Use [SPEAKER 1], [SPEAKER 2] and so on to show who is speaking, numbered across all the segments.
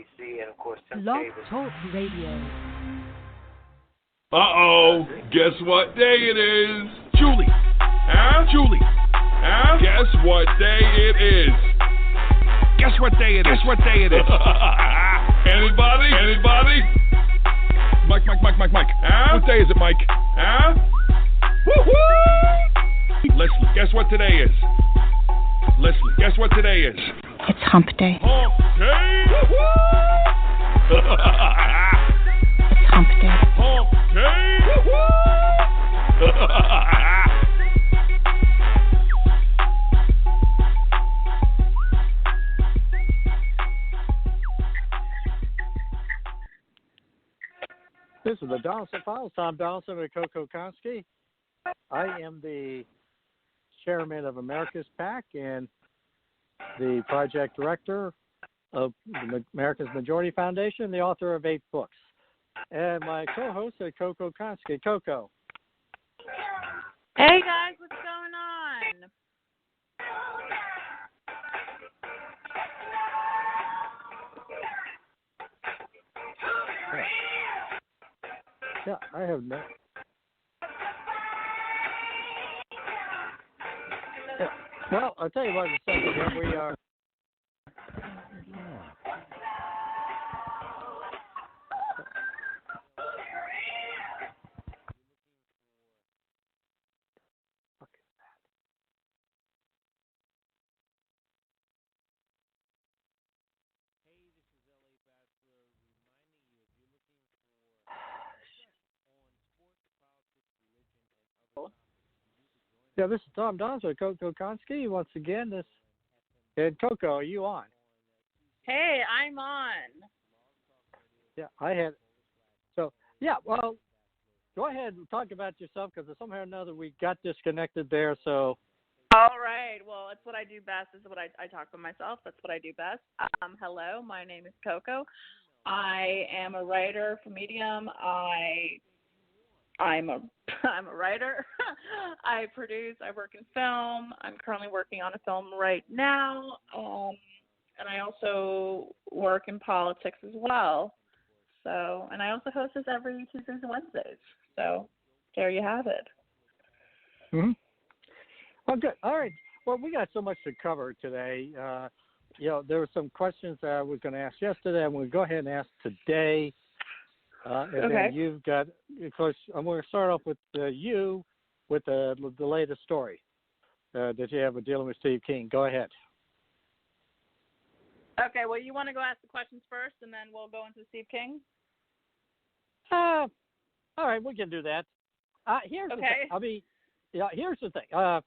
[SPEAKER 1] DC, and of course Tim
[SPEAKER 2] Blog
[SPEAKER 1] Davis.
[SPEAKER 2] Talk Radio.
[SPEAKER 3] Uh-oh, guess what day it is? Julie. Huh? Julie. Huh? Guess what day it is? Guess what day it is? Guess what day it is? Anybody? Anybody? Mike. Huh? What day is it, Mike? Huh? Woo-hoo! Leslie, guess what today is? Leslie, guess what today is?
[SPEAKER 2] It's Hump Day.
[SPEAKER 3] Hump Day!
[SPEAKER 2] It's Hump Day.
[SPEAKER 3] Hump Day!
[SPEAKER 4] This is the Donelson Files. Tom Donelson with Coco Konski. I am the chairman of Emeritus PAC and the project director of the America's Majority Foundation, the author of 8 books. And my co-host is Coco Konski. Coco.
[SPEAKER 5] Hey guys, what's going on?
[SPEAKER 4] Yeah, I have no. Yeah. Well, I'll tell you what, in a second here we are. Yeah, this is Tom Donelson with Coco Konski. Once again, and Coco, are you on?
[SPEAKER 5] Hey, I'm on.
[SPEAKER 4] Yeah, I had. So, yeah, well, go ahead and talk about yourself because somehow or another we got disconnected there. So.
[SPEAKER 5] All right. Well, it's what I do best. Is what I talk about myself. That's what I do best. Hello, my name is Coco. I am a writer for Medium. I'm a writer. I produce. I work in film. I'm currently working on a film right now. And I also work in politics as well. So, and I also host this every Tuesdays and Wednesdays. So, there you have it.
[SPEAKER 4] Mm-hmm. Well, good. All right. Well, we got so much to cover today. There were some questions that I was going to ask yesterday. I'm going to go ahead and ask today. And
[SPEAKER 5] okay.
[SPEAKER 4] Then you've got, of course, I'm going to start off with you with the latest story that you have with dealing with Steve King. Go ahead.
[SPEAKER 5] Okay, well, you want to go ask the questions first, and then we'll go into Steve King?
[SPEAKER 4] All right, we can do that. Here's the thing. Here's the thing.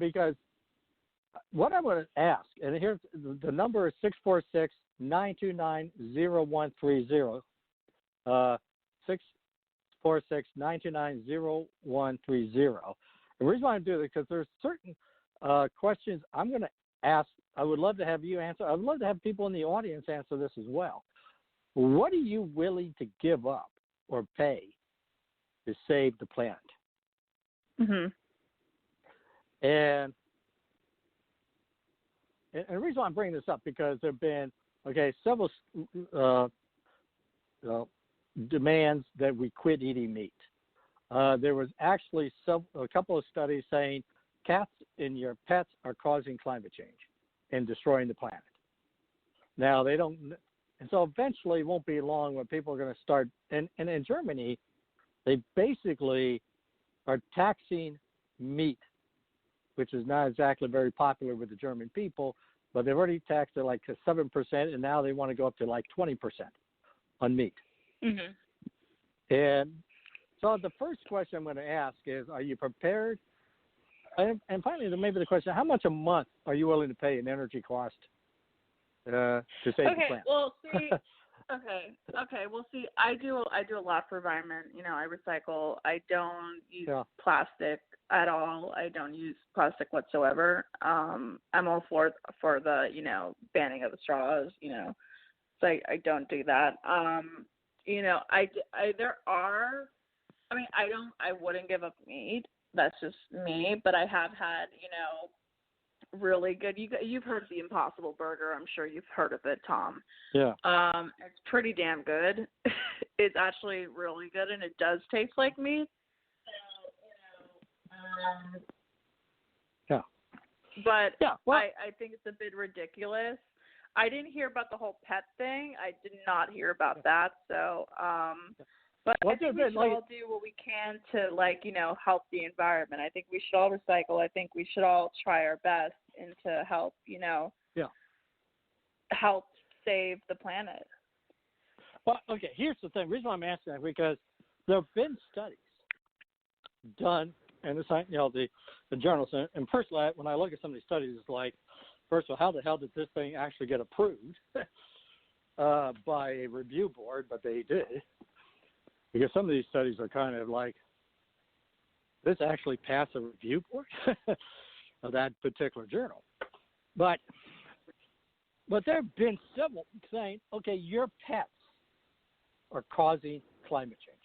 [SPEAKER 4] Because what I'm going to ask, and here's the number is 646-929-0130. 646-929-0130. The reason why I do this is because there's certain questions I'm going to ask. I would love to have you answer. I would love to have people in the audience answer this as well. What are you willing to give up or pay to save the planet?
[SPEAKER 5] Mm-hmm.
[SPEAKER 4] And the reason why I'm bringing this up because there have been several demands that we quit eating meat. There was actually a couple of studies saying cats in your pets are causing climate change and destroying the planet. Now they don't, and so eventually it won't be long when people are going to start. And in Germany, they basically are taxing meat, which is not exactly very popular with the German people, but they've already taxed it like 7%, and now they want to go up to like 20% on meat.
[SPEAKER 5] Mm-hmm.
[SPEAKER 4] And so the first question I'm going to ask is, are you prepared? And finally, maybe the question, how much a month are you willing to pay in energy cost to save the planet?
[SPEAKER 5] Well, see, Okay. Well, see, I do a lot for environment. I recycle. I don't use plastic at all. I don't use plastic whatsoever. I'm all for the banning of the straws. So I don't do that. I wouldn't give up meat. That's just me. But I have had really good. You've heard of the Impossible Burger. I'm sure you've heard of it, Tom.
[SPEAKER 4] Yeah.
[SPEAKER 5] It's pretty damn good. It's actually really good, and it does taste like meat. So,
[SPEAKER 4] yeah.
[SPEAKER 5] But
[SPEAKER 4] yeah, well,
[SPEAKER 5] I think it's a bit ridiculous. I didn't hear about the whole pet thing. I did not hear about that. So, but I think we should all do what we can to, help the environment. I think we should all recycle. I think we should all try our best and to help, help save the planet.
[SPEAKER 4] Well, okay, here's the thing. The reason why I'm asking that because there have been studies done in the journals. And personally, when I look at some of these studies, it's like, first of all, how the hell did this thing actually get approved by a review board? But they did. Because some of these studies are kind of like, this actually passed a review board of that particular journal. But there have been several saying, okay, your pets are causing climate change.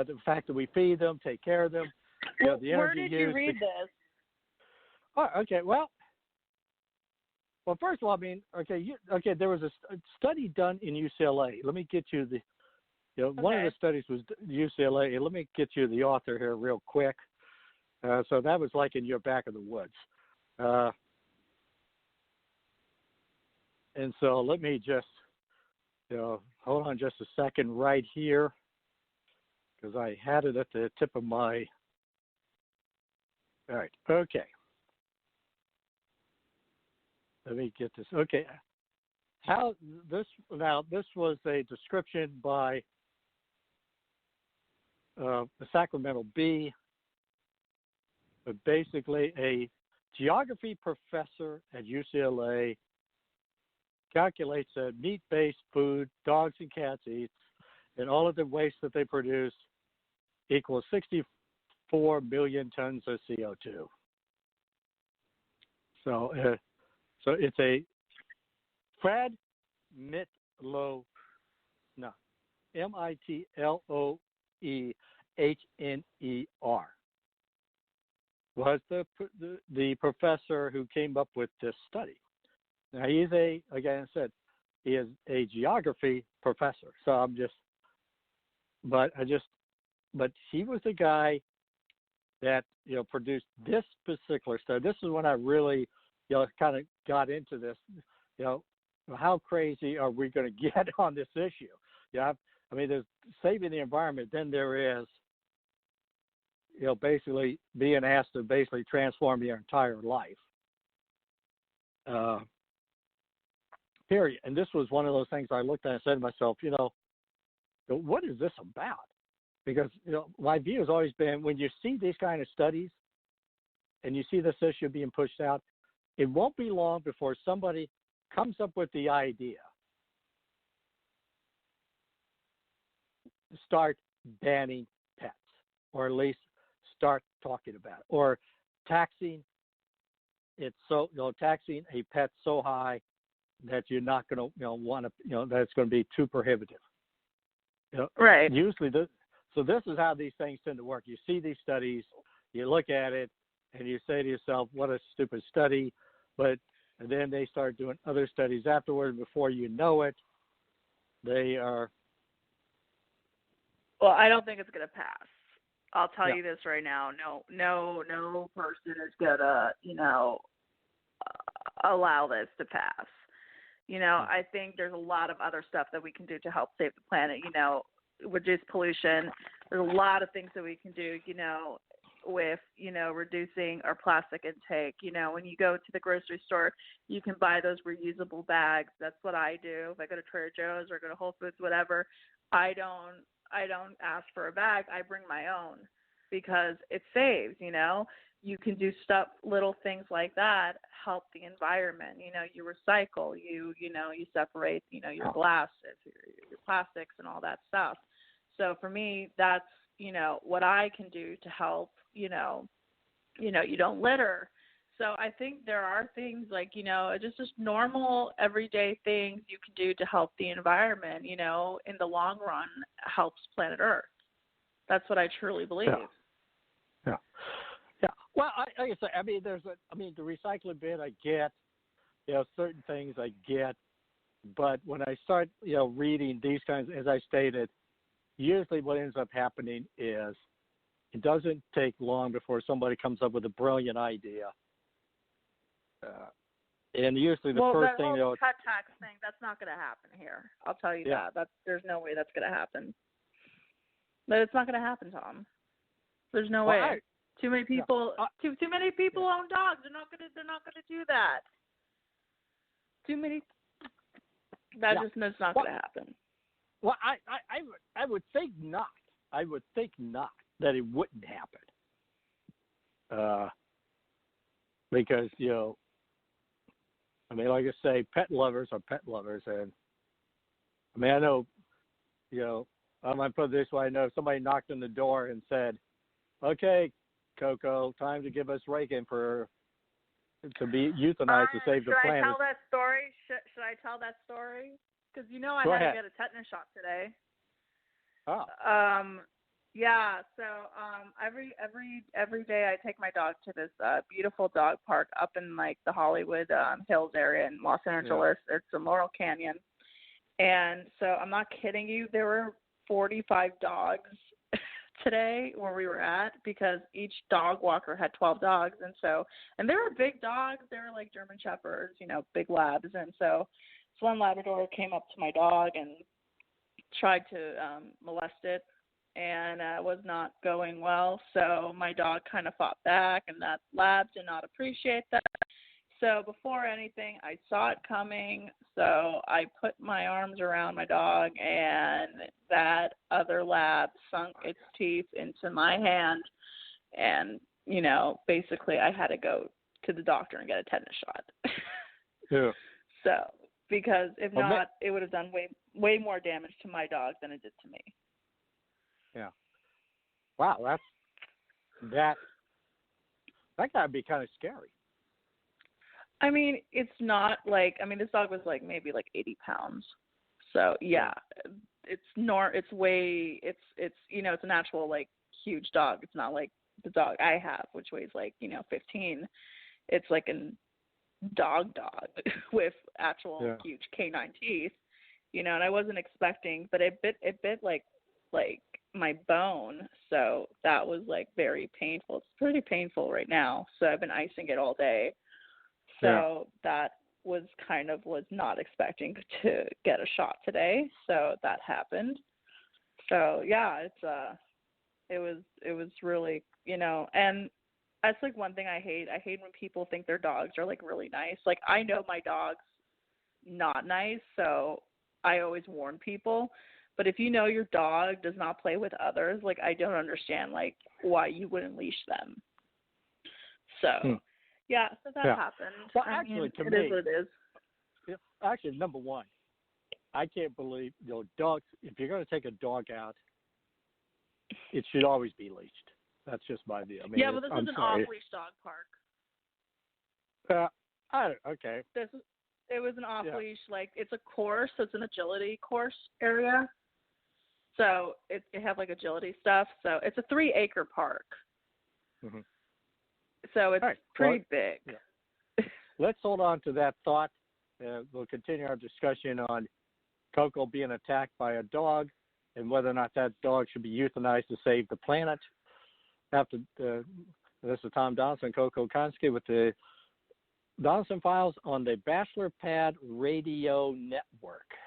[SPEAKER 4] The fact that we feed them, take care of them. The energy
[SPEAKER 5] where did you read this?
[SPEAKER 4] Oh, okay. Well, first of all, I mean, there was a study done in UCLA. Let me get you one of the studies was UCLA. Let me get you the author here real quick. So that was like in your back of the woods. And so let me just, hold on just a second right here because I had it at the tip of my. All right. Okay. Let me get this. Okay. This was a description by the Sacramento Bee, but basically a geography professor at UCLA calculates that meat-based food dogs and cats eat and all of the waste that they produce equals 64 million tons of CO2. So it's a Fred Mitlow, Mitloehr was the professor who came up with this study. Now he is a geography professor. So but he was the guy that produced this particular study. This is when I really kind of got into this. How crazy are we going to get on this issue? I mean, there's saving the environment. Then there is, basically being asked to basically transform your entire life. Period. And this was one of those things I looked at and said to myself, what is this about? Because, my view has always been when you see these kind of studies and you see this issue being pushed out, it won't be long before somebody comes up with the idea. Start banning pets, or at least start talking about it, or taxing taxing a pet so high that you're not going to want to, that it's going to be too prohibitive.
[SPEAKER 5] Right.
[SPEAKER 4] Usually, so this is how these things tend to work. You see these studies, you look at it, and you say to yourself, "What a stupid study!" And then they start doing other studies afterwards. Before you know it, they are.
[SPEAKER 5] Well, I don't think it's going to pass. I'll tell you this right now. No person is going to, allow this to pass. I think there's a lot of other stuff that we can do to help save the planet, reduce pollution. There's a lot of things that we can do, with, reducing our plastic intake. When you go to the grocery store, you can buy those reusable bags. That's what I do. If I go to Trader Joe's or go to Whole Foods, whatever, I don't ask for a bag. I bring my own because it saves, You can do little things like that, help the environment. You recycle, you separate, your glass, your plastics and all that stuff. So for me, that's, what I can do to help, you don't litter. So I think there are things like, just normal everyday things you can do to help the environment, in the long run helps planet Earth. That's what I truly believe.
[SPEAKER 4] Yeah. Well, like I said, I mean, the recycling bin I get, certain things I get, but when I start, reading these kinds, as I stated, usually what ends up happening is it doesn't take long before somebody comes up with a brilliant idea. And usually the first thing
[SPEAKER 5] that whole cut tax thing, that's not going to happen here. I'll tell you that. There's no way that's going to happen. But it's not going to happen, Tom. There's no way. Too many people. Too many people own dogs. They're not going to do that. Too many. That's not going to happen.
[SPEAKER 4] Well, I would think not. I would think not that it wouldn't happen. Because I mean, like I say, pet lovers are pet lovers, and I mean, I know, I might put it this way: I know if somebody knocked on the door and said, "Okay, Coco, time to give us Reagan to be euthanized to save the planet."
[SPEAKER 5] Should I tell that story? Should I tell that story? Because I
[SPEAKER 4] Go
[SPEAKER 5] had
[SPEAKER 4] ahead.
[SPEAKER 5] to get a tetanus shot today.
[SPEAKER 4] Oh.
[SPEAKER 5] Yeah. So every day I take my dog to this beautiful dog park up in like the Hollywood Hills area in Los Angeles. Yeah. It's in Laurel Canyon, and so I'm not kidding you. There were 45 dogs today where we were at, because each dog walker had 12 dogs, and they were big dogs. They were like German Shepherds, big labs, and so this one Labrador came up to my dog and tried to molest it, and it was not going well. So my dog kind of fought back, and that lab did not appreciate that. So before anything, I saw it coming, so I put my arms around my dog, and that other lab sunk its teeth into my hand, and, basically I had to go to the doctor and get a tetanus shot.
[SPEAKER 4] Yeah.
[SPEAKER 5] So, because if not, it would have done way more damage to my dog than it did to me.
[SPEAKER 4] Yeah. Wow, that got to be kind of scary.
[SPEAKER 5] I mean, it's not like, this dog was like maybe like 80 pounds. So yeah, it's an actual like huge dog. It's not like the dog I have, which weighs like, 15. It's like a dog with actual huge canine teeth, and I wasn't expecting, but it bit like my bone. So that was like very painful. It's pretty painful right now. So I've been icing it all day. So that was not expecting to get a shot today. So that happened. So yeah, it was really, and that's like one thing I hate. I hate when people think their dogs are like really nice. Like, I know my dog's not nice, so I always warn people. But if your dog does not play with others, like, I don't understand like why you wouldn't leash them. So. Yeah, so that happened.
[SPEAKER 4] Well, actually, to me,
[SPEAKER 5] it is what it is.
[SPEAKER 4] Yeah, actually, number one, I can't believe, dogs, if you're going to take a dog out, it should always be leashed. That's just my view.
[SPEAKER 5] But this is an off-leash dog park.
[SPEAKER 4] Okay.
[SPEAKER 5] It was an off-leash, like, it's a course, so it's an agility course area. So it had, like, agility stuff. So it's a 3-acre park. Mm-hmm. So it's pretty big.
[SPEAKER 4] Yeah. Let's hold on to that thought. We'll continue our discussion on Coco being attacked by a dog and whether or not that dog should be euthanized to save the planet. After this is Tom Donelson, Coco Konski with the Donelson Files on the Bachelor Pad Radio Network.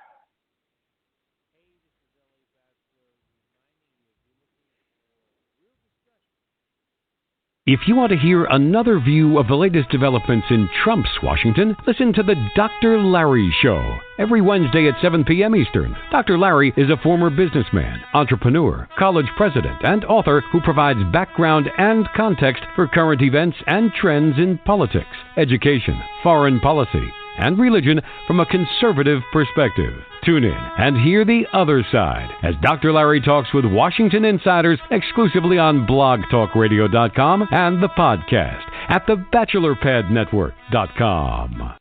[SPEAKER 1] If you want to hear another view of the latest developments in Trump's Washington, listen to the Dr. Larry Show. Every Wednesday at 7 p.m. Eastern. Dr. Larry is a former businessman, entrepreneur, college president, and author who provides background and context for current events and trends in politics, education, foreign policy, and religion from a conservative perspective. Tune in and hear the other side as Dr. Larry talks with Washington insiders exclusively on blogtalkradio.com and the podcast at thebachelorpadnetwork.com.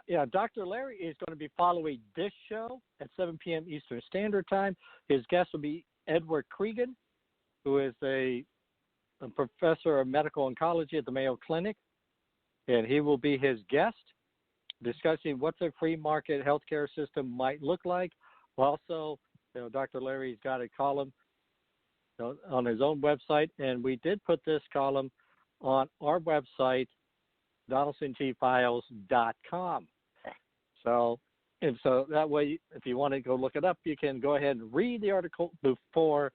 [SPEAKER 4] Yeah. Dr. Larry is going to be following this show at 7 p.m. Eastern Standard Time. His guest will be Edward Creagan. who is a professor of medical oncology at the Mayo Clinic, and he will be his guest discussing what the free market healthcare system might look like. Also, Dr. Larry's got a column on his own website, and we did put this column on our website, DonelsonTFiles.com. So that way, if you want to go look it up, you can go ahead and read the article before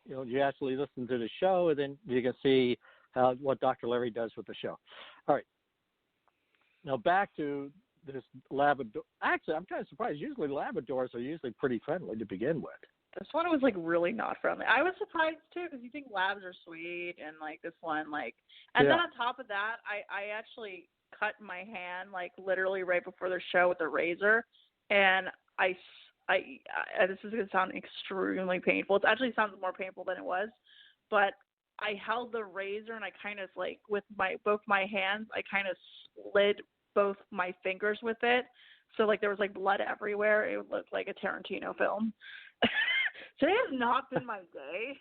[SPEAKER 4] you actually listen to the show, and then you can see what Dr. Larry does with the show. All right. Now back to this Labrador. Actually, I'm kind of surprised. Usually Labradors are usually pretty friendly to begin with.
[SPEAKER 5] This one was really not friendly. I was surprised too, because you think labs are sweet, and this one and then on top of that, I actually cut my hand literally right before the show with a razor, and I this is going to sound extremely painful. It actually sounds more painful than it was, but I held the razor and I kind of with both my hands, I kind of slid both my fingers with it. So there was blood everywhere. It looked like a Tarantino film. Today has not been my day.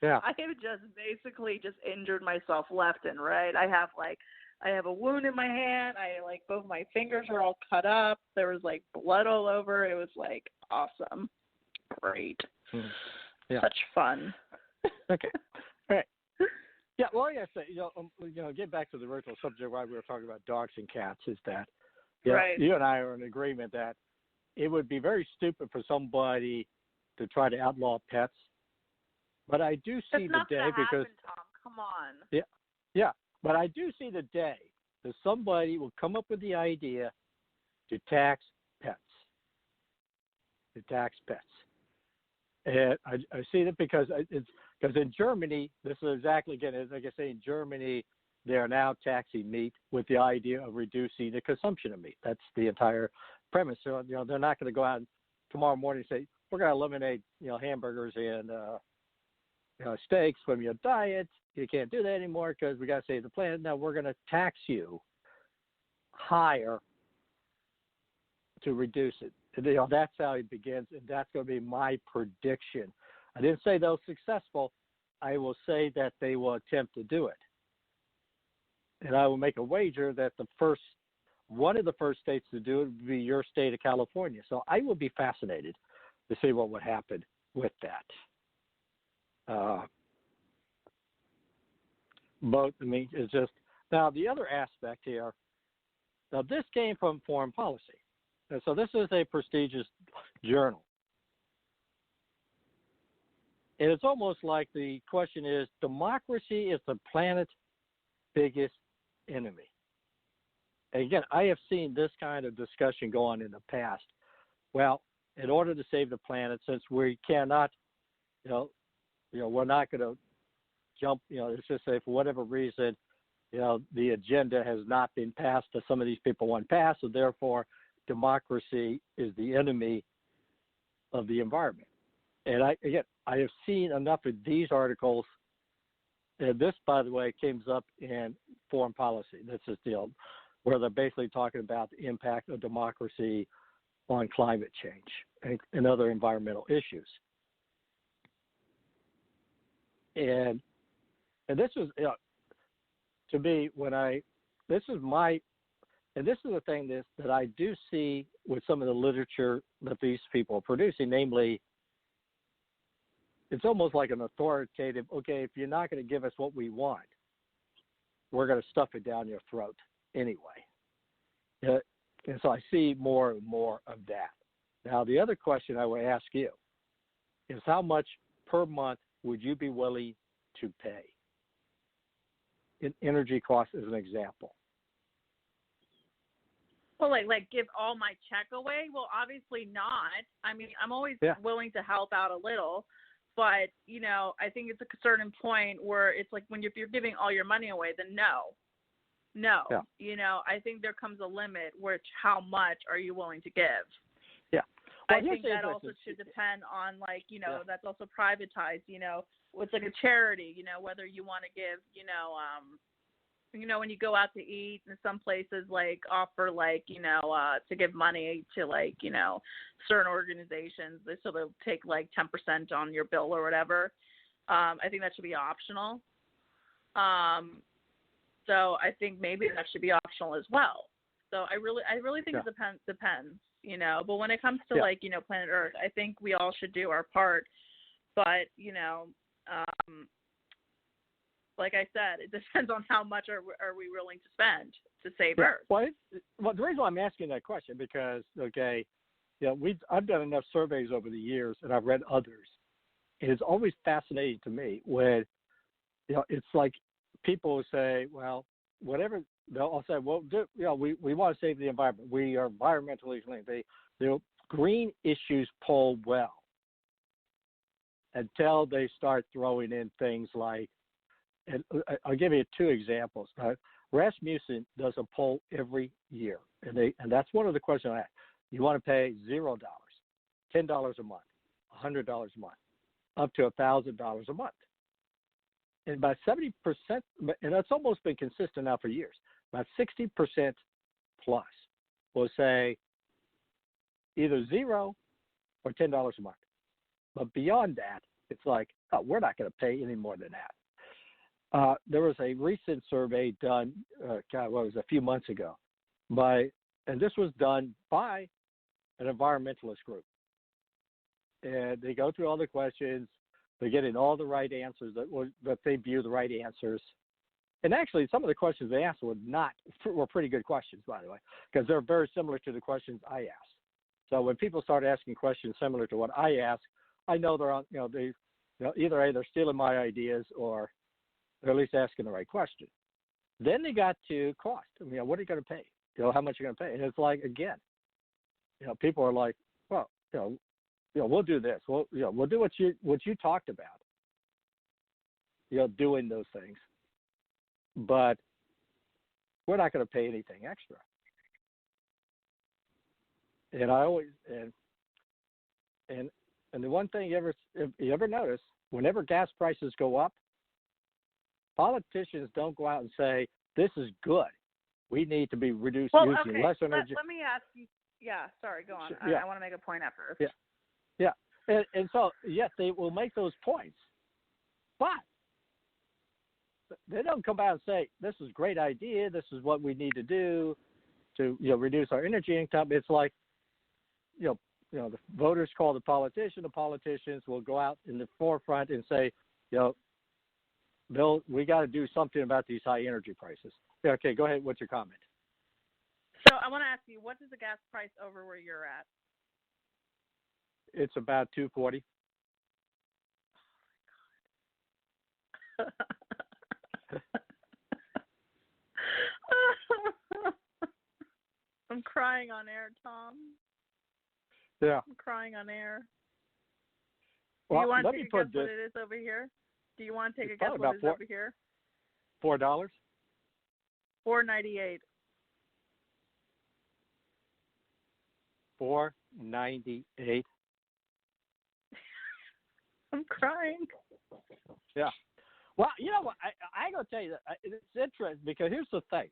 [SPEAKER 4] Yeah.
[SPEAKER 5] I have basically injured myself left and right. I have a wound in my hand. Both my fingers are all cut up. There was blood all over. It was awesome. Great.
[SPEAKER 4] Yeah.
[SPEAKER 5] Such fun.
[SPEAKER 4] Okay. All right. Yeah, well, I say, get back to the original subject why we were talking about dogs and cats is that
[SPEAKER 5] right.
[SPEAKER 4] You and I are in agreement that it would be very stupid for somebody to try to outlaw pets. But I do see the day because
[SPEAKER 5] Tom. Come on.
[SPEAKER 4] Yeah, but I do see the day that somebody will come up with the idea to tax pets. And I see that because in Germany, this is exactly, again, as I say, in Germany, they are now taxing meat with the idea of reducing the consumption of meat. That's the entire premise. So, they're not going to go out tomorrow morning and say, we're going to eliminate, hamburgers and steaks from your diet. You can't do that anymore because we got to save the planet. Now we're going to tax you higher to reduce it. And, that's how it begins, and that's going to be my prediction. I didn't say they'll successful. I will say that they will attempt to do it. And I will make a wager that one of the first states to do it would be your state of California. So I will be fascinated to see what would happen with that. It's just now the other aspect here. Now this came from Foreign Policy, and so this is a prestigious journal, and it's almost like the question is: democracy is the planet's biggest enemy. And again, I have seen this kind of discussion go on in the past. Well, in order to save the planet, since we cannot, we're not going to jump, let's just say for whatever reason, the agenda has not been passed, or some of these people want passed, so therefore democracy is the enemy of the environment. And I have seen enough of these articles, and this, by the way, comes up in Foreign Policy. This is where they're basically talking about the impact of democracy on climate change and other environmental issues. And this is, to me, this is the thing that I do see with some of the literature that these people are producing, namely, it's almost like an authoritative, okay, if you're not going to give us what we want, we're going to stuff it down your throat anyway. And so I see more and more of that. Now, the other question I would ask you is how much per month would you be willing to pay in energy costs as an example?
[SPEAKER 5] Well, like give all my check away? Well, obviously not. I mean, I'm always willing to help out a little, but, I think it's a certain point where it's like if you're giving all your money away, then no. Yeah. I think there comes a limit how much are you willing to give?
[SPEAKER 4] Yeah.
[SPEAKER 5] Well, I think that also should depend on that's also privatized, it's like a charity, whether you want to give, when you go out to eat, and some places like offer to give money to certain organizations, so they'll take 10% on your bill or whatever. I think that should be optional. So I think maybe that should be optional as well. So I really think it depends, But when it comes to planet Earth, I think we all should do our part. But like I said, it depends on how much are we willing to spend to save Earth.
[SPEAKER 4] Well, the reason why I'm asking that question because I've done enough surveys over the years, and I've read others. And it's always fascinating to me when it's like people will say, well, whatever they'll say, well, we want to save the environment. We are environmentally linked. The green issues poll well until they start throwing in things like. And I'll give you 2 examples. Rasmussen does a poll every year, and that's one of the questions I ask. You want to pay $0, $10 a month, $100 a month, up to $1,000 a month, and about 70%, and that's almost been consistent now for years. About 60% plus will say either $0 or $10 a month. But beyond that, it's like, oh, we're not going to pay any more than that. There was a recent survey done, a few months ago, and this was done by an environmentalist group. And they go through all the questions, they're getting all the right answers that they view the right answers. And actually, some of the questions they asked were pretty good questions, by the way, because they're very similar to the questions I asked. So when people start asking questions similar to what I ask, I know they're on, either they're stealing my ideas or they're at least asking the right question. Then they got to cost. What are you going to pay? How much are you going to pay? And it's like, again, people are like, well, we'll do this. We'll do what you talked about. Doing those things, but we're not going to pay anything extra. And I always and the one thing if you ever notice, whenever gas prices go up, politicians don't go out and say, this is good. We need to be using less energy.
[SPEAKER 5] Let me ask you. Yeah, sorry, go on. I want to make a point at first.
[SPEAKER 4] Yeah. And so, yes, they will make those points. But they don't come out and say, this is a great idea. This is what we need to do to reduce our energy income. It's like, the voters call the politician. The politicians will go out in the forefront and say, Bill, we got to do something about these high energy prices. Yeah, okay, go ahead. What's your comment?
[SPEAKER 5] So I want to ask you, what is the gas price over where you're at?
[SPEAKER 4] It's about $2.40.
[SPEAKER 5] I'm crying on air, Tom.
[SPEAKER 4] Yeah.
[SPEAKER 5] I'm crying on air.
[SPEAKER 4] Well,
[SPEAKER 5] do you want to take a guess what it is over here? Do you want to take a guess what it is over here?
[SPEAKER 4] $4.
[SPEAKER 5] $4.98.
[SPEAKER 4] $4.98.
[SPEAKER 5] I'm crying.
[SPEAKER 4] Yeah. Well, what? I got to tell you that it's interesting because here's the thing.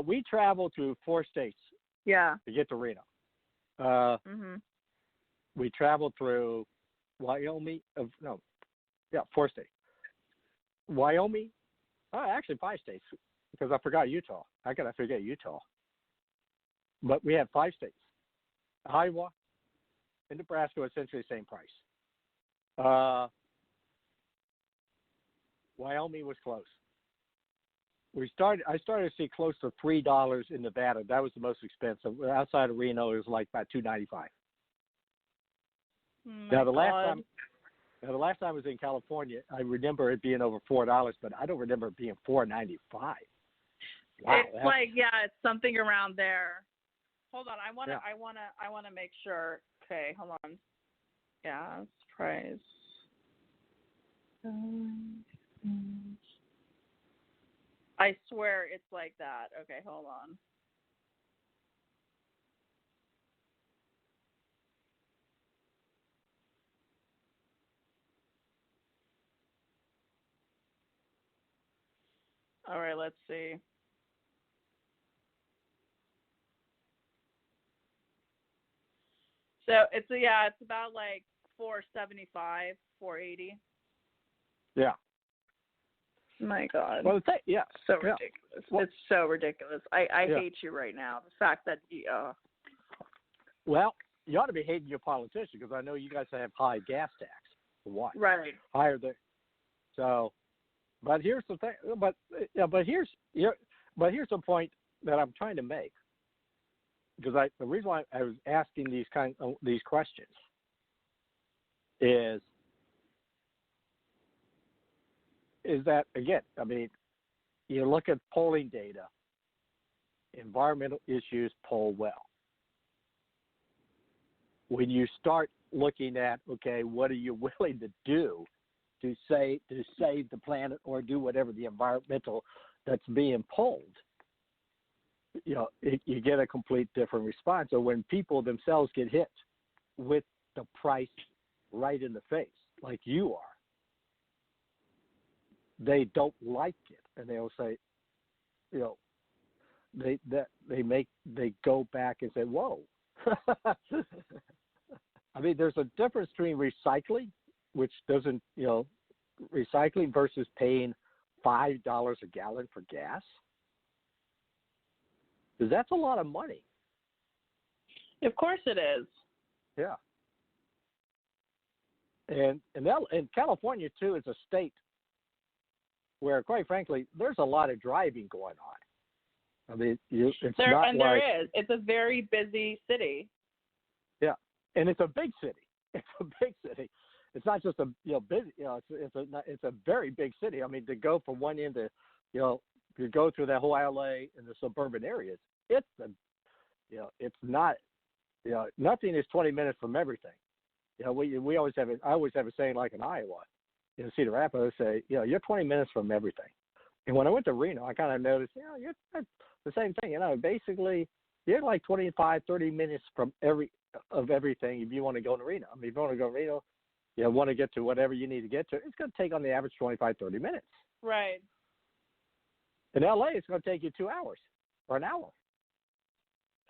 [SPEAKER 4] We travel through 4 states.
[SPEAKER 5] Yeah.
[SPEAKER 4] To get to Reno. We traveled through Wyoming. 4 states. Wyoming. Actually 5 states because I forgot Utah. How could I forget Utah? But we had 5 states. Iowa and Nebraska were essentially the same price. Wyoming was close. I started to see close to $3 in Nevada. That was the most expensive. Outside of Reno, it was like about $2.95. Now the last time I was in California, I remember it being over $4, but I don't remember it being $4.95. Wow,
[SPEAKER 5] it's something around there. Hold on, I want to make sure. Okay, hold on. Gas price. I swear it's like that. Okay, hold on. All right, let's see. So it's about like 475, 480.
[SPEAKER 4] Yeah.
[SPEAKER 5] My God.
[SPEAKER 4] Well,
[SPEAKER 5] so ridiculous.
[SPEAKER 4] Well,
[SPEAKER 5] it's so ridiculous. I
[SPEAKER 4] yeah.
[SPEAKER 5] hate you right now. The fact that
[SPEAKER 4] Well, you ought to be hating your politicians because I know you guys have high gas tax. For one.
[SPEAKER 5] Right.
[SPEAKER 4] Higher than. So, but here's the thing. But here's the point that I'm trying to make. Because the reason why I was asking these questions is that, again, I mean, you look at polling data, environmental issues poll well. When you start looking at, okay, what are you willing to do to save the planet or do whatever the environmental that's being polled, you get a complete different response. So when people themselves get hit with the price right in the face, like you are, they don't like it, and they'll say, they go back and say, whoa. I mean, there's a difference between recycling, which doesn't, recycling versus paying $5 a gallon for gas. Because that's a lot of money.
[SPEAKER 5] Of course it is.
[SPEAKER 4] Yeah. And California, too, is a state where, quite frankly, there's a lot of driving going on. I mean,
[SPEAKER 5] there is. It's a very busy city.
[SPEAKER 4] Yeah, and it's a big city. It's a big city. It's not just a busy. It's a very big city. I mean, to go from one end to you go through that whole LA and the suburban areas. It's not. Nothing is 20 minutes from everything. We always have it. I always have a saying like in Iowa, in Cedar Rapids, I say, you're 20 minutes from everything. And when I went to Reno, I kind of noticed, you're the same thing. Basically, you're like 25, 30 minutes from everything if you want to go to Reno. I mean, if you want to go to Reno, want to get to whatever you need to get to, it's going to take on the average 25, 30 minutes.
[SPEAKER 5] Right.
[SPEAKER 4] In LA, it's going to take you 2 hours or an hour.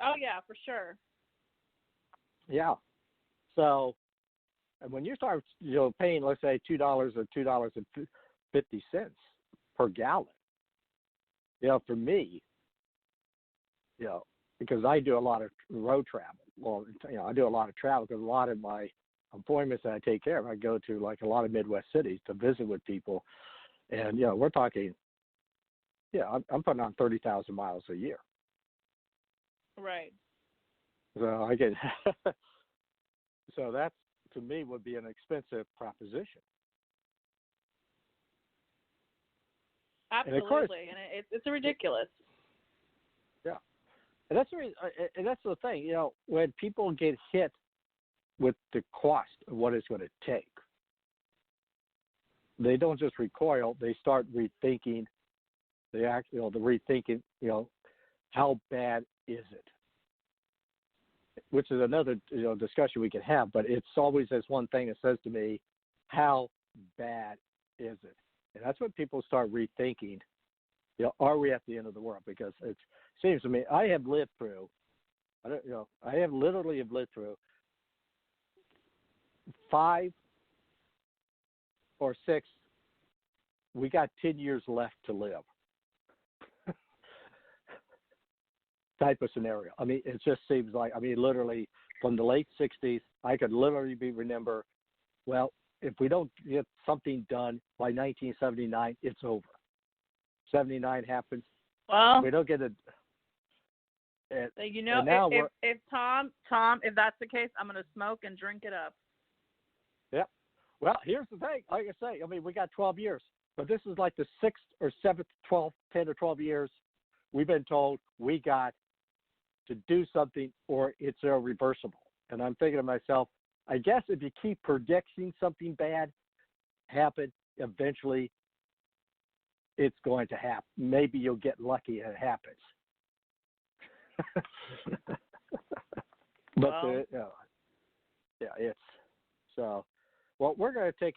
[SPEAKER 5] Oh, yeah, for sure.
[SPEAKER 4] Yeah. So, and when you start, paying, let's say, $2 or $2.50 per gallon, for me, because I do a lot of road travel. Well, I do a lot of travel because a lot of my appointments that I take care of, I go to like a lot of Midwest cities to visit with people, and we're talking. Yeah, I'm putting on 30,000 miles a year.
[SPEAKER 5] Right.
[SPEAKER 4] So I get. So that to me would be an expensive proposition.
[SPEAKER 5] Absolutely,
[SPEAKER 4] and, of course,
[SPEAKER 5] it's ridiculous.
[SPEAKER 4] Yeah, and that's the reason, and that's the thing. When people get hit with the cost of what it's going to take, they don't just recoil; they start rethinking. They rethinking. How bad is it? Which is another discussion we could have, but it's always this one thing that says to me, how bad is it? And that's when people start rethinking, are we at the end of the world? Because it seems to me, I have lived through, I have literally lived through 5 or 6, we got 10 years left to live. Type of scenario. I mean, it just seems like, literally from the late 60s, I could literally remember, well, if we don't get something done by 1979, it's over. 79 happens.
[SPEAKER 5] Well,
[SPEAKER 4] we don't get it.
[SPEAKER 5] If Tom, if that's the case, I'm going to smoke and drink it up.
[SPEAKER 4] Yep. Well, here's the thing. Like I say, we got 12 years, but this is like the 6th or 7th, 12, 10 or 12 years we've been told we got to do something or it's irreversible. And I'm thinking to myself, I guess if you keep predicting something bad happen, eventually it's going to happen. Maybe you'll get lucky and it happens. But it's so. Well, we're going to take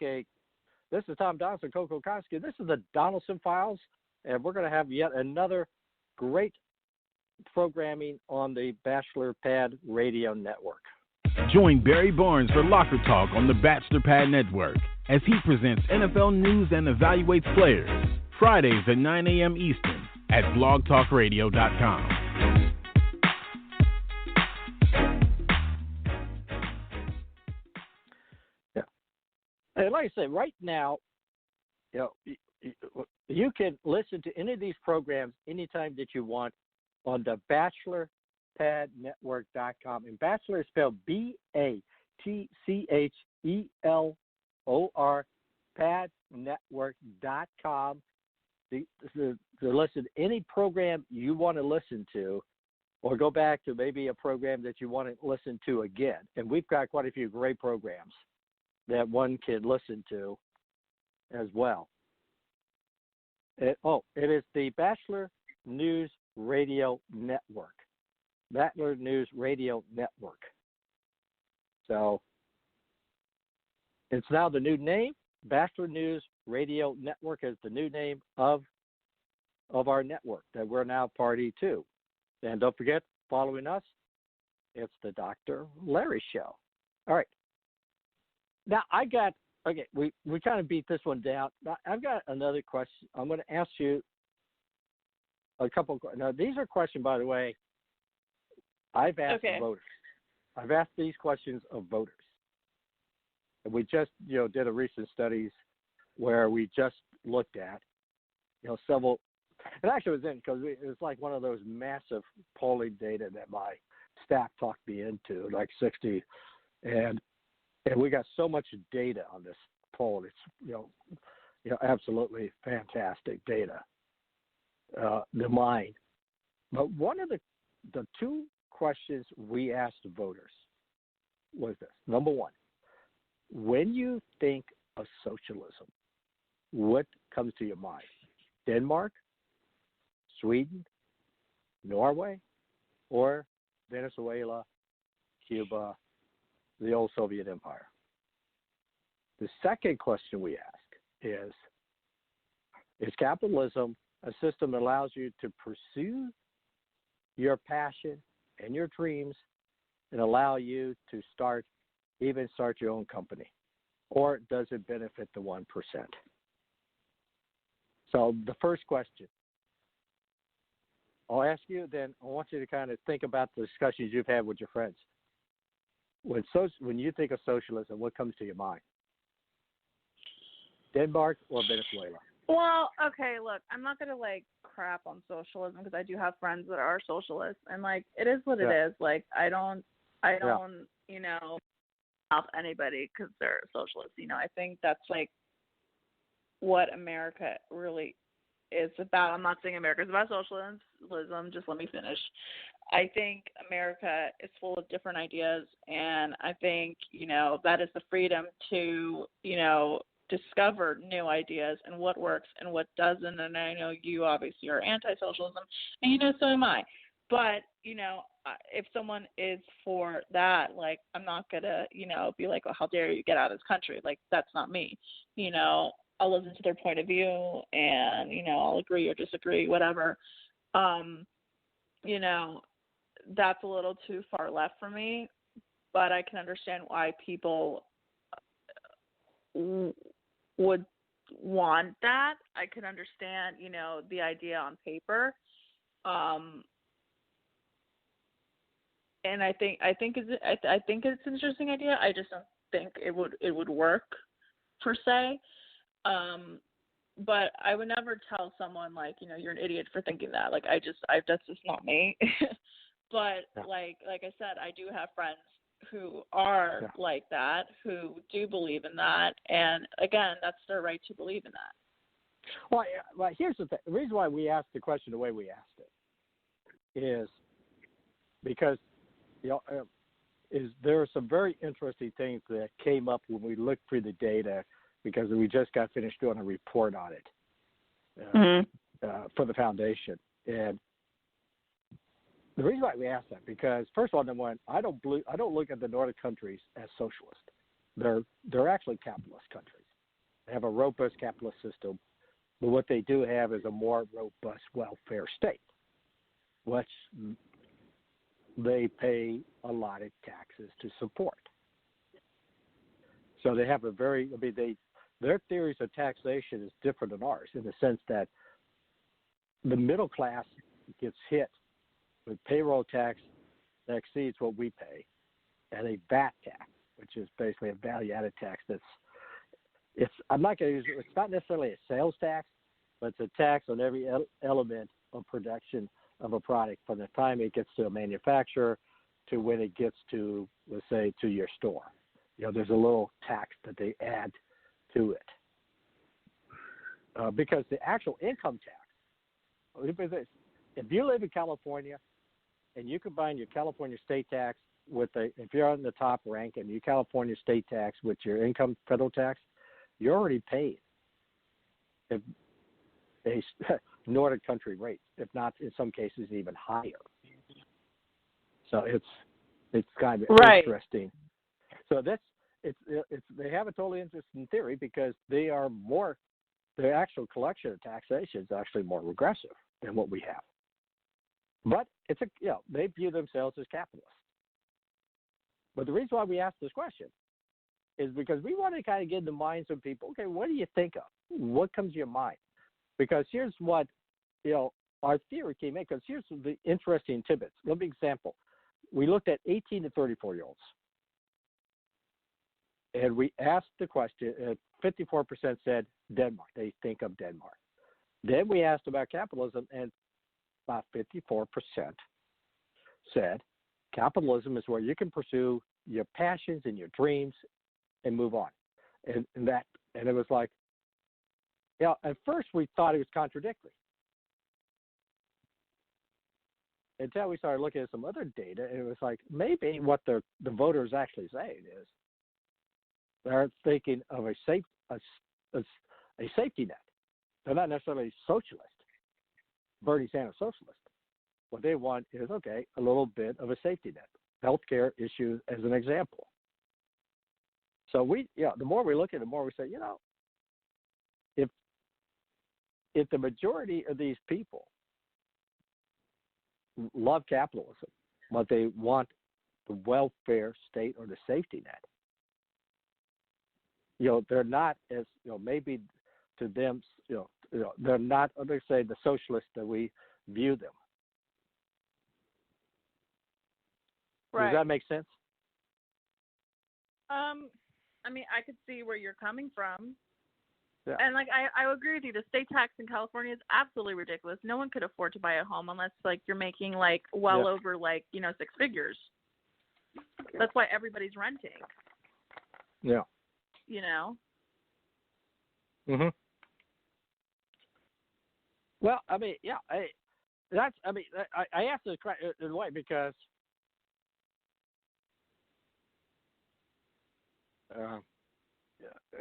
[SPEAKER 4] this is Tom Donelson, Coco Koski. This is the Donelson Files, and we're going to have yet another great programming on the Bachelor Pad Radio Network.
[SPEAKER 6] Join Barry Barnes for Locker Talk on the Bachelor Pad Network as he presents NFL news and evaluates players. Fridays at 9 a.m. Eastern at blogtalkradio.com.
[SPEAKER 4] Yeah. And like I said, right now, you can listen to any of these programs anytime that you want on the BachelorPadNetwork.com. And Bachelor is spelled BATCHELOR, PadNetwork.com. To listen to any program you want to listen to, or go back to maybe a program that you want to listen to again. And we've got quite a few great programs that one can listen to as well. It is the Bachelor News Radio Network. Bachelor News Radio Network. So it's now the new name. Bachelor News Radio Network is the new name of our network that we're now party to. And don't forget, following us, it's the Dr. Larry Show. All right. Now, we kind of beat this one down. I've got another question. I'm going to ask you a couple. Now, these are questions, by the way, I've asked voters. I've asked these questions of voters. And we just, did a recent studies where we just looked at, several. It actually was because it was like one of those massive polling data that my staff talked me into, like 60, and we got so much data on this poll. It's absolutely fantastic data. The mind, but one of the two questions we asked voters was this: number one, when you think of socialism, what comes to your mind? Denmark, Sweden, Norway, or Venezuela, Cuba, the old Soviet Empire? The second question we ask is capitalism a system that allows you to pursue your passion and your dreams and allow you to start your own company? Or does it benefit the 1%? So the first question, I'll ask you, then I want you to kind of think about the discussions you've had with your friends. When you think of socialism, what comes to your mind? Denmark or Venezuela?
[SPEAKER 5] Well, okay, look, I'm not going to, crap on socialism because I do have friends that are socialists, and, it is what it is. I don't help anybody because they're socialists. I think that's, what America really is about. I'm not saying America is about socialism. Just let me finish. I think America is full of different ideas, and I think, that is the freedom to, discover new ideas and what works and what doesn't. And I know you obviously are anti-socialism, and, so am I. But, if someone is for that, I'm not going to, be like, oh, how dare you get out of this country? That's not me. I'll listen to their point of view and, I'll agree or disagree, whatever. That's a little too far left for me, but I can understand why people would want that. I can understand, the idea on paper. And I think it's an interesting idea. I just don't think it would work per se. But I would never tell someone you're an idiot for thinking that. That's just not me. But like I said, I do have friends who are like that, who do believe in that, and again, that's their right to believe in that.
[SPEAKER 4] Well, here's the thing. The reason why we asked the question the way we asked it is because there are some very interesting things that came up when we looked through the data, because we just got finished doing a report on it for the foundation. And the reason why we asked that, because first of all, number one, I don't look at the Nordic countries as socialist. They're actually capitalist countries. They have a robust capitalist system, But what they do have is a more robust welfare state, which they pay a lot of taxes to support. So they have their theories of taxation is different than ours in the sense that the middle class gets hit with payroll tax that exceeds what we pay, and a VAT tax, which is basically a value-added tax. It's not necessarily a sales tax, but it's a tax on every element of production of a product from the time it gets to a manufacturer to when it gets to, let's say, to your store. There's a little tax that they add to it. Because the actual income tax, if you live in California and you combine your California state tax if you're on the top rank and your California state tax with your income federal tax, you're already paying a Nordic country rate, if not in some cases even higher. So it's kind of interesting. So they have a totally interesting theory because their actual collection of taxation is actually more regressive than what we have. But they view themselves as capitalists. But the reason why we ask this question is because we want to kind of get in the minds of people. Okay, what do you think of? What comes to your mind? Because here's what our theory came in. Because here's the interesting tidbits. Let me example. We looked at 18 to 34-year-olds. And we asked the question, 54% said Denmark. They think of Denmark. Then we asked about capitalism, and about 54% said capitalism is where you can pursue your passions and your dreams and move on. And it was like, at first we thought it was contradictory. Until we started looking at some other data, and it was like maybe what the voters actually saying is they're thinking of a safety net. They're not necessarily socialist, Bernie Sanders socialist. What they want is, a little bit of a safety net. Healthcare issues as an example. So the more we look at it, the more we say, if the majority of these people love capitalism, but they want the welfare state or the safety net, they're not as, maybe to them, they're not, they say, the socialists that we view them.
[SPEAKER 5] Right.
[SPEAKER 4] Does that make sense?
[SPEAKER 5] I could see where you're coming from.
[SPEAKER 4] Yeah.
[SPEAKER 5] And I agree with you. The state tax in California is absolutely ridiculous. No one could afford to buy a home unless you're making over 6 figures. That's why everybody's renting.
[SPEAKER 4] Yeah. Mhm. Well, I asked this in a way because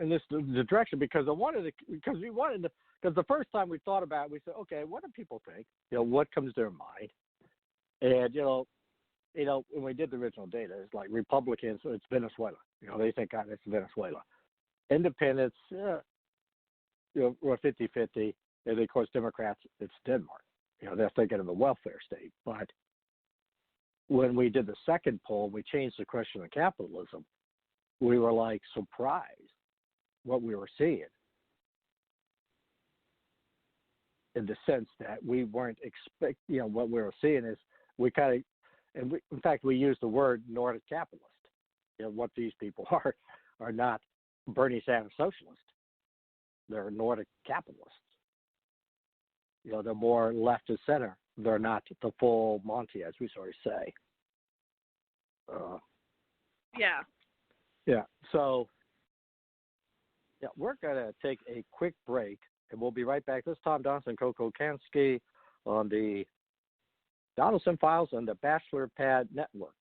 [SPEAKER 4] in the direction because because the first time we thought about it, we said, okay, what do people think? What comes to their mind? And when we did the original data, it's like Republicans, it's Venezuela. They think it's Venezuela. Independents, we're 50-50, and of course Democrats, it's Denmark. They're thinking of a welfare state. But when we did the second poll, we changed the question of capitalism. We were surprised what we were seeing, in the sense that we weren't what we were seeing is in fact we used the word Nordic capitalist. What these people are not Bernie Sanders socialists. They're Nordic capitalists. They're more left of center. They're not the full Monty, as we sort of say.
[SPEAKER 5] Yeah.
[SPEAKER 4] Yeah. So, we're going to take a quick break, and we'll be right back. This is Tom Donelson, Coco Kansky on the Donelson Files on the Bachelor Pad Network.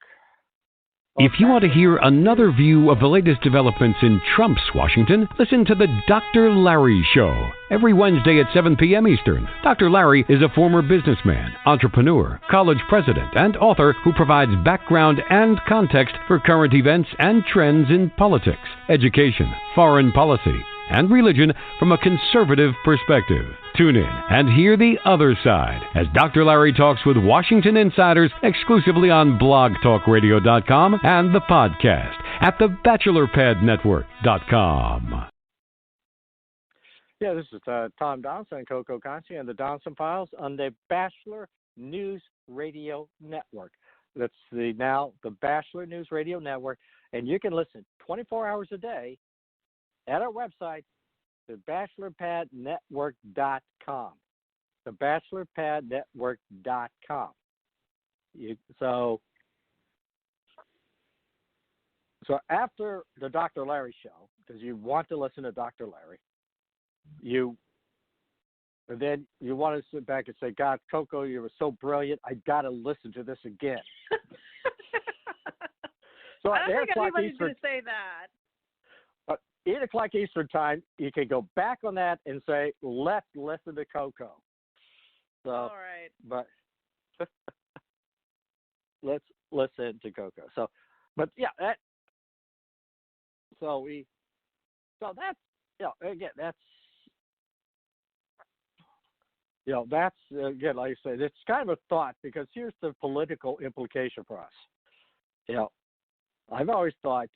[SPEAKER 1] If you want to hear another view of the latest developments in Trump's Washington, listen to the Dr. Larry Show. Every Wednesday at 7 p.m. Eastern. Dr. Larry is a former businessman, entrepreneur, college president, and author who provides background and context for current events and trends in politics, education, foreign policy, and religion from a conservative perspective. Tune in and hear the other side as Dr. Larry talks with Washington insiders exclusively on blogtalkradio.com and the podcast at thebachelorpadnetwork.com.
[SPEAKER 4] Yeah, this is Tom Donelson and Coco Conci and the Donelson Files on the Bachelor News Radio Network. That's the Bachelor News Radio Network, and you can listen 24 hours a day at our website, thebachelorpadnetwork.com. Thebachelorpadnetwork.com. So after the Dr. Larry show, because you want to listen to Dr. Larry, and then you want to sit back and say, God, Coco, you were so brilliant. I got to listen to this again. So
[SPEAKER 5] I don't think anybody's going to say that.
[SPEAKER 4] But 8 o'clock Eastern time, you can go back on that and say, let's listen to Coco. So,
[SPEAKER 5] all right.
[SPEAKER 4] But let's listen to Coco. So, but yeah, that's, again, that's, that's, again, like I said, it's kind of a thought, because here's the political implication for us. I've always thought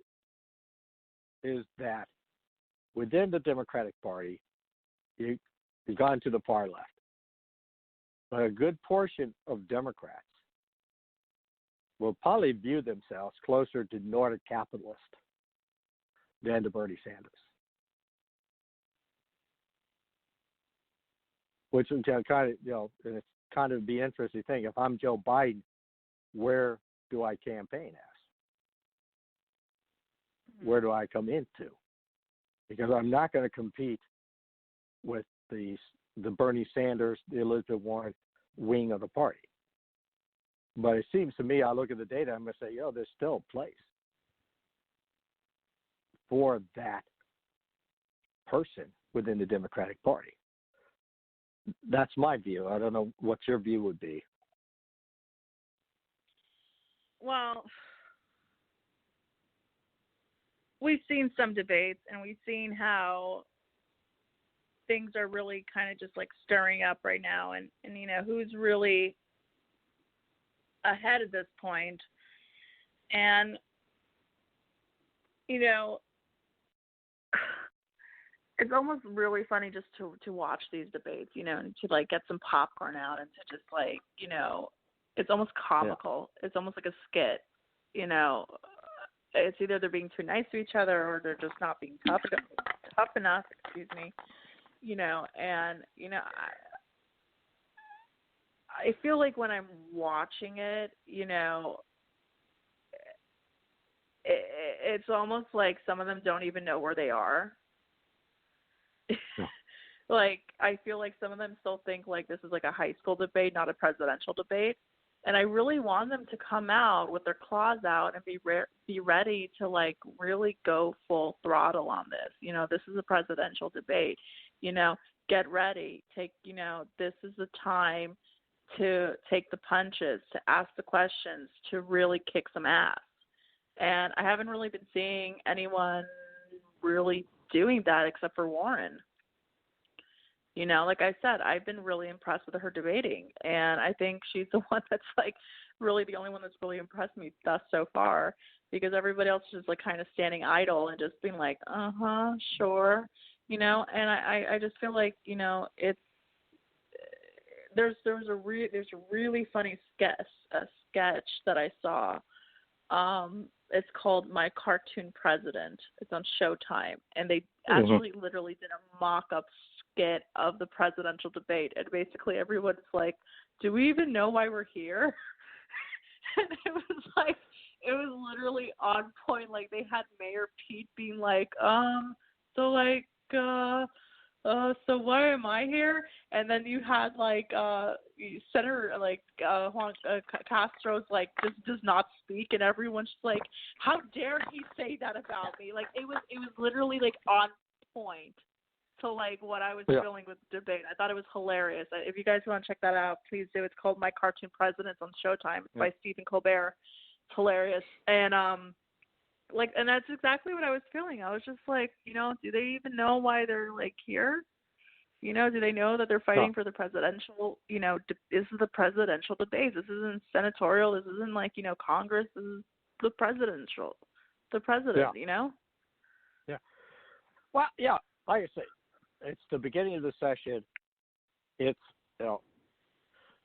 [SPEAKER 4] is that within the Democratic Party, you've gone to the far left. But a good portion of Democrats will probably view themselves closer to Nordic capitalist than to Bernie Sanders. Which would kind of, and it's kind of the interesting thing. If I'm Joe Biden, where do I campaign as? Where do I come into? Because I'm not going to compete with the Bernie Sanders, the Elizabeth Warren wing of the party. But it seems to me, I look at the data, I'm going to say, there's still a place for that person within the Democratic Party. That's my view. I don't know what your view would be.
[SPEAKER 5] Well, we've seen some debates, and we've seen how things are really kind of just like stirring up right now, and who's really ahead at this point. And it's almost really funny just to watch these debates, and to like get some popcorn out and to just like, it's almost comical. Yeah. It's almost like a skit, It's either they're being too nice to each other or they're just not being tough enough, and, I feel like when I'm watching it, it's almost like some of them don't even know where they are. Like, I feel like some of them still think like this is like a high school debate, not a presidential debate. And I really want them to come out with their claws out and be ready to like really go full throttle on this. This is a presidential debate. Get ready. This is the time to take the punches, to ask the questions, to really kick some ass. And I haven't really been seeing anyone really doing that except for Warren. Like I said, I've been really impressed with her debating, and I think she's the one that's like really the only one that's really impressed me thus so far, because everybody else is like kind of standing idle and just being like, sure, and I just feel like, it's, there's a really funny sketch that I saw. It's called My Cartoon President. It's on Showtime, and they actually literally did a mock-up skit of the presidential debate, and basically everyone's like, do we even know why we're here? And it was literally on point. Like, they had Mayor Pete being like, so why am I here? And then you had like Senator Juan Castro's like just does not speak, and everyone's just like, how dare he say that about me? Like, it was literally like on point to like what I was feeling with the debate. I thought it was hilarious. If you guys want to check that out, please do. It's called My Cartoon President on Showtime. It's by Stephen Colbert. It's hilarious. And Like, and that's exactly what I was feeling. I was just like, do they even know why they're like here? Do they know that they're fighting for the presidential, this is the presidential debate. This isn't senatorial. This isn't like, Congress. This is the president,
[SPEAKER 4] Yeah. Well, yeah, like I say, it's the beginning of the session. It's,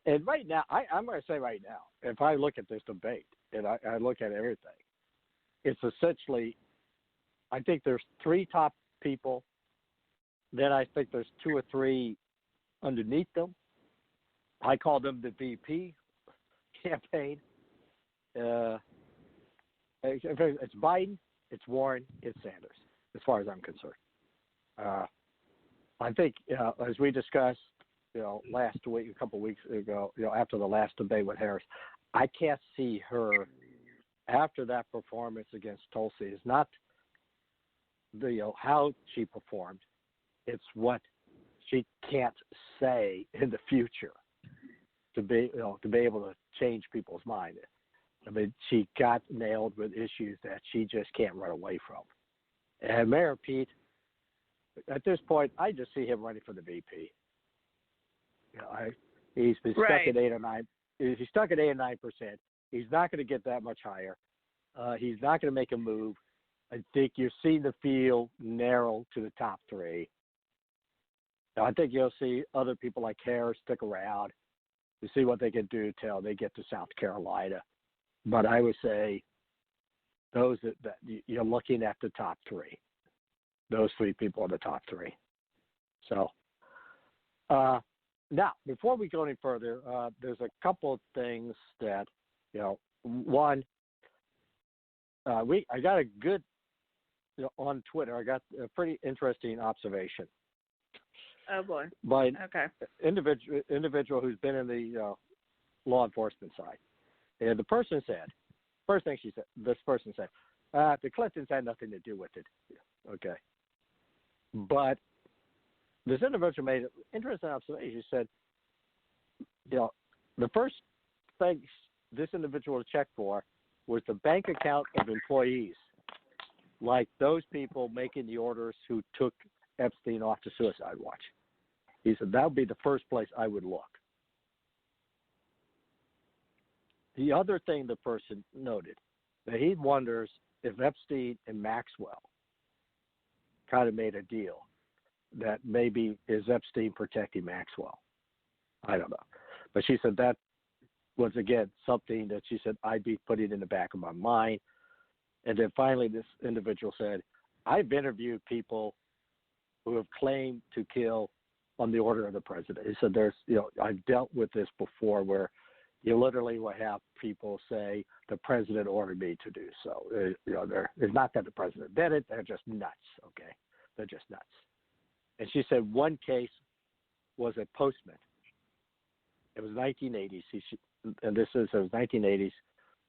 [SPEAKER 4] and right now, I'm going to say right now, if I look at this debate and I look at everything, it's essentially, I think there's 3 top people. Then I think there's 2 or 3 underneath them. I call them the VP campaign. It's Biden, it's Warren, it's Sanders, as far as I'm concerned. I think, as we discussed, last week, a couple of weeks ago, after the last debate with Harris, I can't see her after that performance against Tulsi. It's not how she performed. It's what she can't say in the future to be able to change people's mind. I mean, she got nailed with issues that she just can't run away from. And Mayor Pete, at this point, I just see him running for the VP. He's been stuck at 8 or 9. He's stuck at 8 or 9%. He's not going to get that much higher. He's not going to make a move. I think you're seeing the field narrow to the top 3. I think you'll see other people like Harris stick around to see what they can do till they get to South Carolina. But I would say those that you're looking at the top 3. Those 3 people are the top 3. So now, before we go any further, there's a couple of things that, one, I got a good, on Twitter, I got a pretty interesting observation.
[SPEAKER 5] Oh boy!
[SPEAKER 4] By
[SPEAKER 5] okay.
[SPEAKER 4] individual who's been in the law enforcement side, and the person said, first thing this person said, the Clintons had nothing to do with it. Okay, but this individual made an interesting observation. He said, the first thing this individual checked for was the bank account of employees, like those people making the orders who took Epstein off to suicide watch. He said that would be the first place I would look. The other thing the person noted, that he wonders if Epstein and Maxwell kind of made a deal that maybe is Epstein protecting Maxwell. I don't know. But she said that was, again, something that she said I'd be putting in the back of my mind. And then finally this individual said, I've interviewed people who have claimed to kill on the order of the president. He said I've dealt with this before where you literally will have people say the president ordered me to do so. It's not that the president did it. They're just nuts, okay? They're just nuts. And she said one case was a postman. It was 1980s. It was 1980s,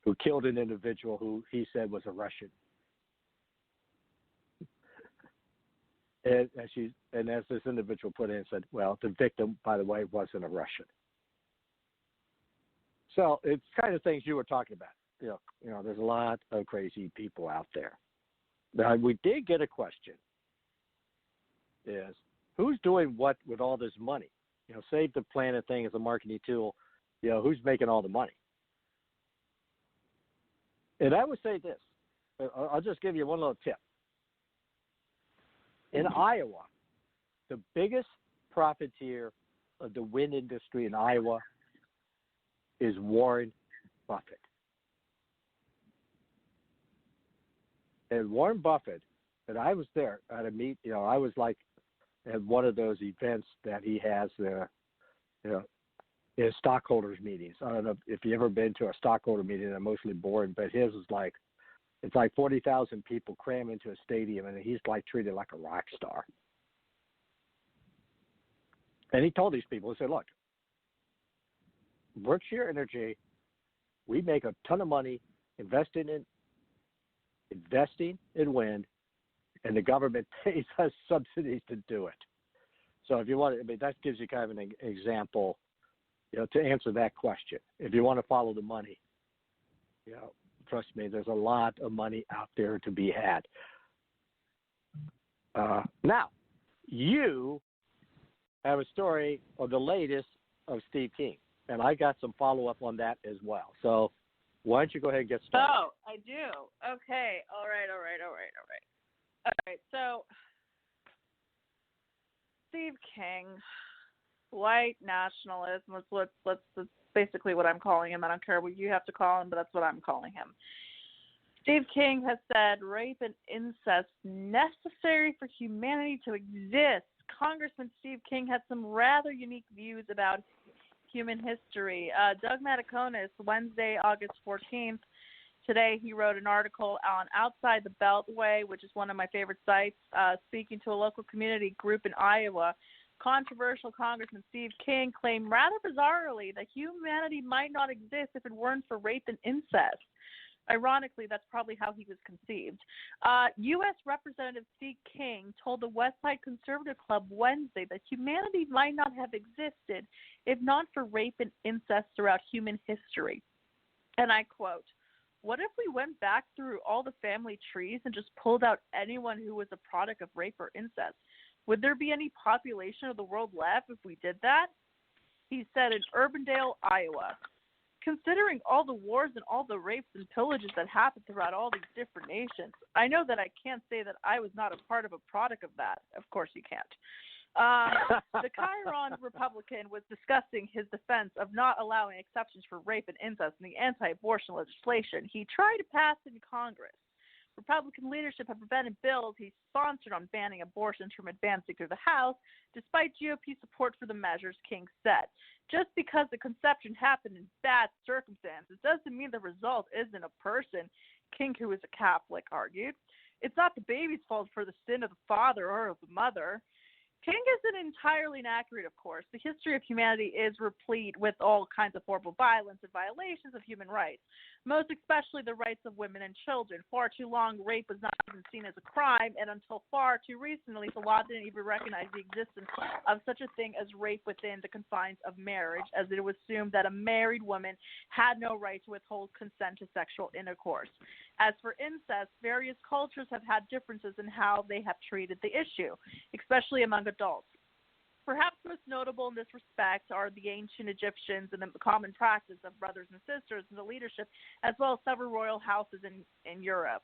[SPEAKER 4] who killed an individual who he said was a Russian. And as this individual put in, said, well, the victim, by the way, wasn't a Russian. So it's kind of things you were talking about. There's a lot of crazy people out there. Now, we did get a question. Is who's doing what with all this money? Save the Planet thing as a marketing tool. Who's making all the money? And I would say this. I'll just give you one little tip. In Iowa, the biggest profiteer of the wind industry in Iowa is Warren Buffett. And Warren Buffett, and I was there at a meet. I was like at one of those events that he has, his stockholders meetings. I don't know if you've ever been to a stockholder meeting. They're mostly boring, but his is like, it's like 40,000 people cram into a stadium, and he's like treated like a rock star. And he told these people, he said, look, Berkshire Energy, we make a ton of money investing in wind, and the government pays us subsidies to do it. So if you want, that gives you kind of an example, to answer that question. If you want to follow the money, Trust me, there's a lot of money out there to be had. Now, you have a story of the latest of Steve King, and I got some follow-up on that as well. So why don't you go ahead and get started?
[SPEAKER 5] Oh, I do. Okay. All right. So, Steve King, white nationalist. That's basically what I'm calling him. I don't care what you have to call him, but that's what I'm calling him. Steve King has said rape and incest necessary for humanity to exist. Congressman Steve King had some rather unique views about human history. Doug Mataconis, Wednesday, August 14th, today he wrote an article on Outside the Beltway, which is one of my favorite sites, speaking to a local community group in Iowa. Controversial Congressman Steve King claimed rather bizarrely that humanity might not exist if it weren't for rape and incest. Ironically, that's probably how he was conceived. U.S. Representative Steve King told the Westside Conservative Club Wednesday that humanity might not have existed if not for rape and incest throughout human history. And I quote, "What if we went back through all the family trees and just pulled out anyone who was a product of rape or incest? Would there be any population of the world left if we did that?" He said in Urbandale, Iowa. "Considering all the wars and all the rapes and pillages that happened throughout all these different nations, I know that I can't say that I was not a part of a product of that." Of course you can't. The Chiron Republican was discussing his defense of not allowing exceptions for rape and incest in the anti-abortion legislation he tried to pass in Congress. Republican leadership had prevented bills he sponsored on banning abortions from advancing through the House, despite GOP support for the measures, King said. Just because the conception happened in bad circumstances doesn't mean the result isn't a person, King, who is a Catholic, argued. It's not the baby's fault for the sin of the father or of the mother. King isn't entirely inaccurate, of course. The history of humanity is replete with all kinds of horrible violence and violations of human rights, most especially the rights of women and children. Far too long, rape was not even seen as a crime, and until far too recently, the law didn't even recognize the existence of such a thing as rape within the confines of marriage, as it was assumed that a married woman had no right to withhold consent to sexual intercourse. As for incest, various cultures have had differences in how they have treated the issue, especially among adults. Perhaps most notable in this respect are the ancient Egyptians and the common practice of brothers and sisters in the leadership, as well as several royal houses in Europe.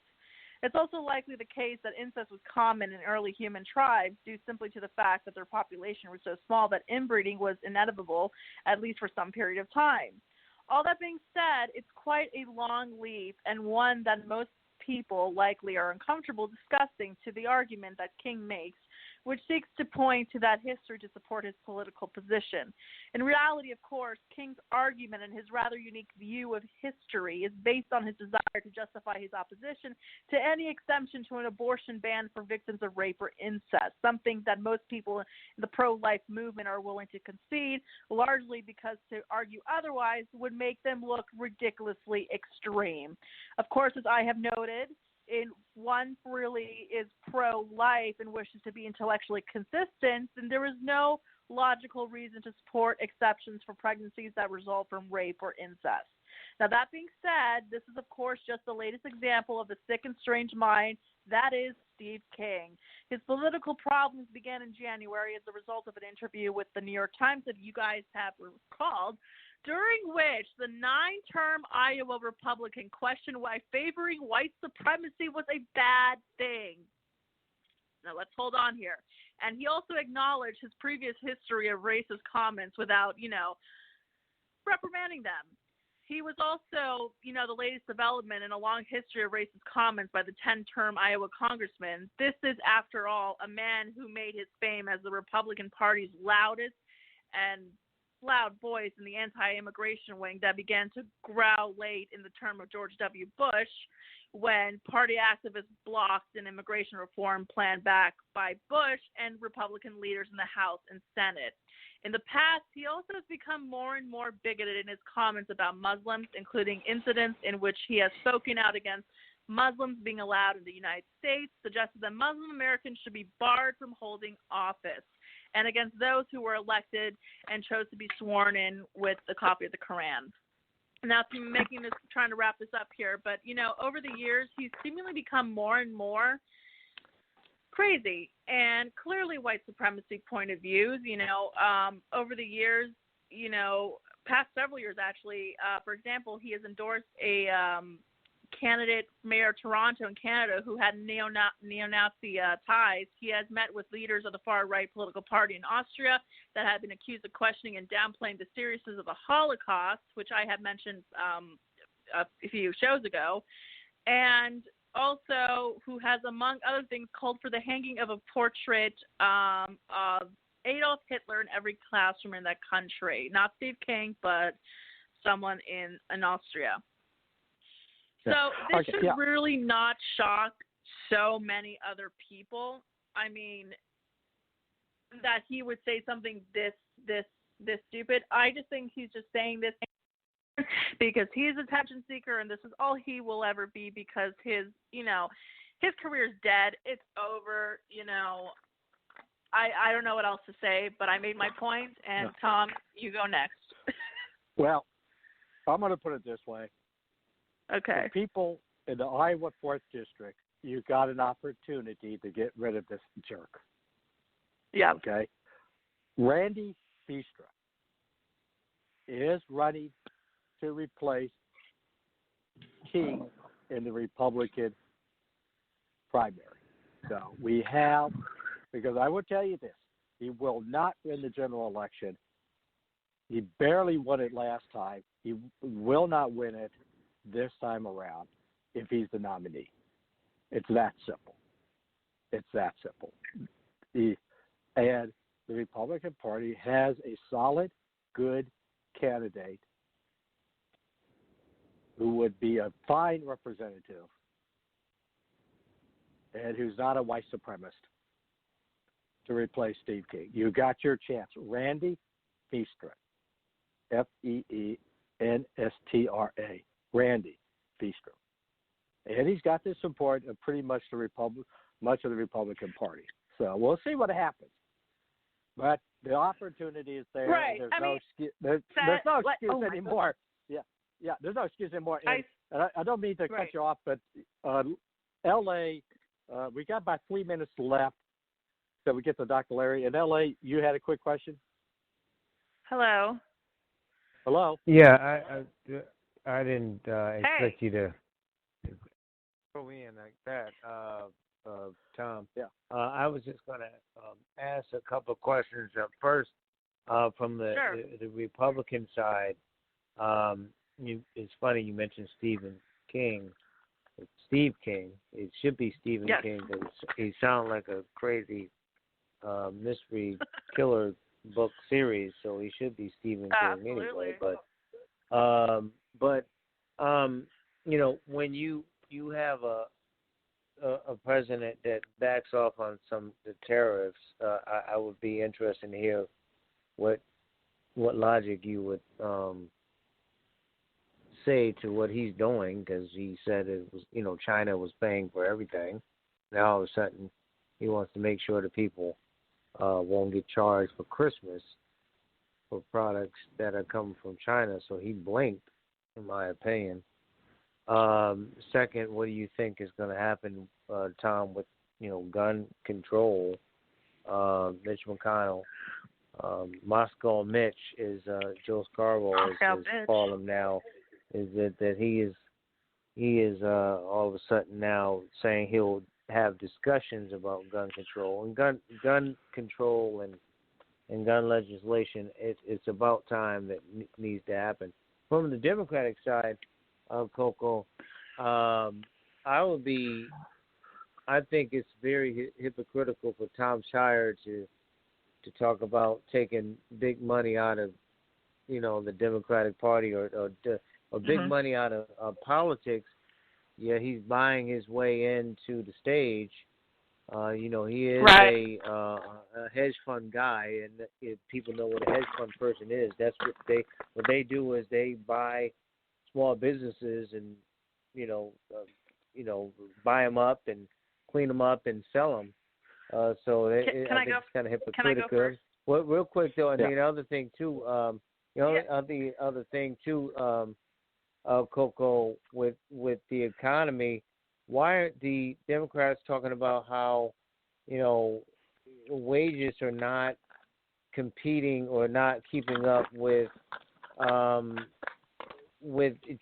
[SPEAKER 5] It's also likely the case that incest was common in early human tribes due simply to the fact that their population was so small that inbreeding was inevitable, at least for some period of time. All that being said, it's quite a long leap and one that most people likely are uncomfortable discussing to the argument that King makes, which seeks to point to that history to support his political position. In reality, of course, King's argument and his rather unique view of history is based on his desire to justify his opposition to any exemption to an abortion ban for victims of rape or incest, something that most people in the pro-life movement are willing to concede, largely because to argue otherwise would make them look ridiculously extreme. Of course, as I have noted, one really is pro-life and wishes to be intellectually consistent, then there is no logical reason to support exceptions for pregnancies that result from rape or incest. Now, that being said, this is, of course, just the latest example of the sick and strange mind that is Steve King. His political problems began in January as a result of an interview with the New York Times that you guys have recalled, during which the 9-term Iowa Republican questioned why favoring white supremacy was a bad thing. Now, let's hold on here. And he also acknowledged his previous history of racist comments without, reprimanding them. He was also, the latest development in a long history of racist comments by the 10-term Iowa congressman. This is, after all, a man who made his fame as the Republican Party's loudest and loud voice in the anti-immigration wing that began to growl late in the term of George W. Bush when party activists blocked an immigration reform plan backed by Bush and Republican leaders in the House and Senate. In the past, he also has become more and more bigoted in his comments about Muslims, including incidents in which he has spoken out against Muslims being allowed in the United States, suggested that Muslim Americans should be barred from holding office, and against those who were elected and chose to be sworn in with a copy of the Quran. now I'm trying to wrap this up here, but, over the years, he's seemingly become more and more crazy and clearly white supremacy point of views, over the years, past several years, actually. For example, he has endorsed a candidate, Mayor of Toronto in Canada, who had neo-Nazi ties. He has met with leaders of the far-right political party in Austria that have been accused of questioning and downplaying the seriousness of the Holocaust, which I had mentioned a few shows ago, and also who has, among other things, called for the hanging of a portrait of Adolf Hitler in every classroom in that country. Not Steve King, but someone in Austria. So this should really not shock so many other people. I mean, that he would say something this stupid. I just think he's just saying this because he's an attention seeker, and this is all he will ever be because his career's dead. It's over. I don't know what else to say, but I made my point. And Tom, you go next.
[SPEAKER 4] Well, I'm going to put it this way.
[SPEAKER 5] Okay.
[SPEAKER 4] The people in the Iowa 4th District, you got an opportunity to get rid of this jerk.
[SPEAKER 5] Yeah.
[SPEAKER 4] Okay. Randy Feastra is running to replace King in the Republican primary. So we have, because I will tell you this, he will not win the general election. He barely won it last time. He will not win it this time around if he's the nominee. It's that simple. It's that simple. And the Republican Party has a solid, good candidate who would be a fine representative and who's not a white supremacist to replace Steve King. You got your chance. Randy Feastra. Feenstra. Randy Feastra. And he's got the support of pretty much much of the Republican Party. So we'll see what happens. But the opportunity is there.
[SPEAKER 5] Right.
[SPEAKER 4] There's no excuse anymore. Yeah, there's no excuse anymore. And I don't mean to cut you off, but L.A., we got about 3 minutes left till we get to Dr. Larry. In L.A., you had a quick question?
[SPEAKER 5] Hello?
[SPEAKER 7] Yeah, I didn't expect you to throw me in like that, Tom.
[SPEAKER 4] Yeah.
[SPEAKER 7] I was just going to ask a couple of questions. First, from the Republican side, it's funny you mentioned Stephen King. It's Steve King. It should be Stephen King because he sounds like a crazy mystery killer book series, so he should be Stephen King anyway. But when you have a president that backs off on the tariffs, I would be interested to hear what logic you would say to what he's doing, because he said it was China was paying for everything. Now all of a sudden he wants to make sure the people won't get charged for Christmas for products that are coming from China. So he blinked, in my opinion. Second, what do you think is going to happen, Tom, with gun control? Mitch McConnell, Moscow Mitch is Joe Scarborough is calling him now. Is that he is all of a sudden now saying he'll have discussions about gun control and gun control and gun legislation. It's about time that needs to happen. From the Democratic side of Coco, I think it's very hypocritical for Tom Shire to talk about taking big money out of the Democratic Party or big money out of politics. Yeah, he's buying his way into the stage. He is a hedge fund guy, and if people know what a hedge fund person is, that's what they do is they buy small businesses and buy them up and clean them up and sell them. I think it's kind of hypocritical. Can I go first? Well, real quick though, and the other thing too, Coco, with the economy, why aren't the Democrats talking about how, wages are not competing or not keeping up with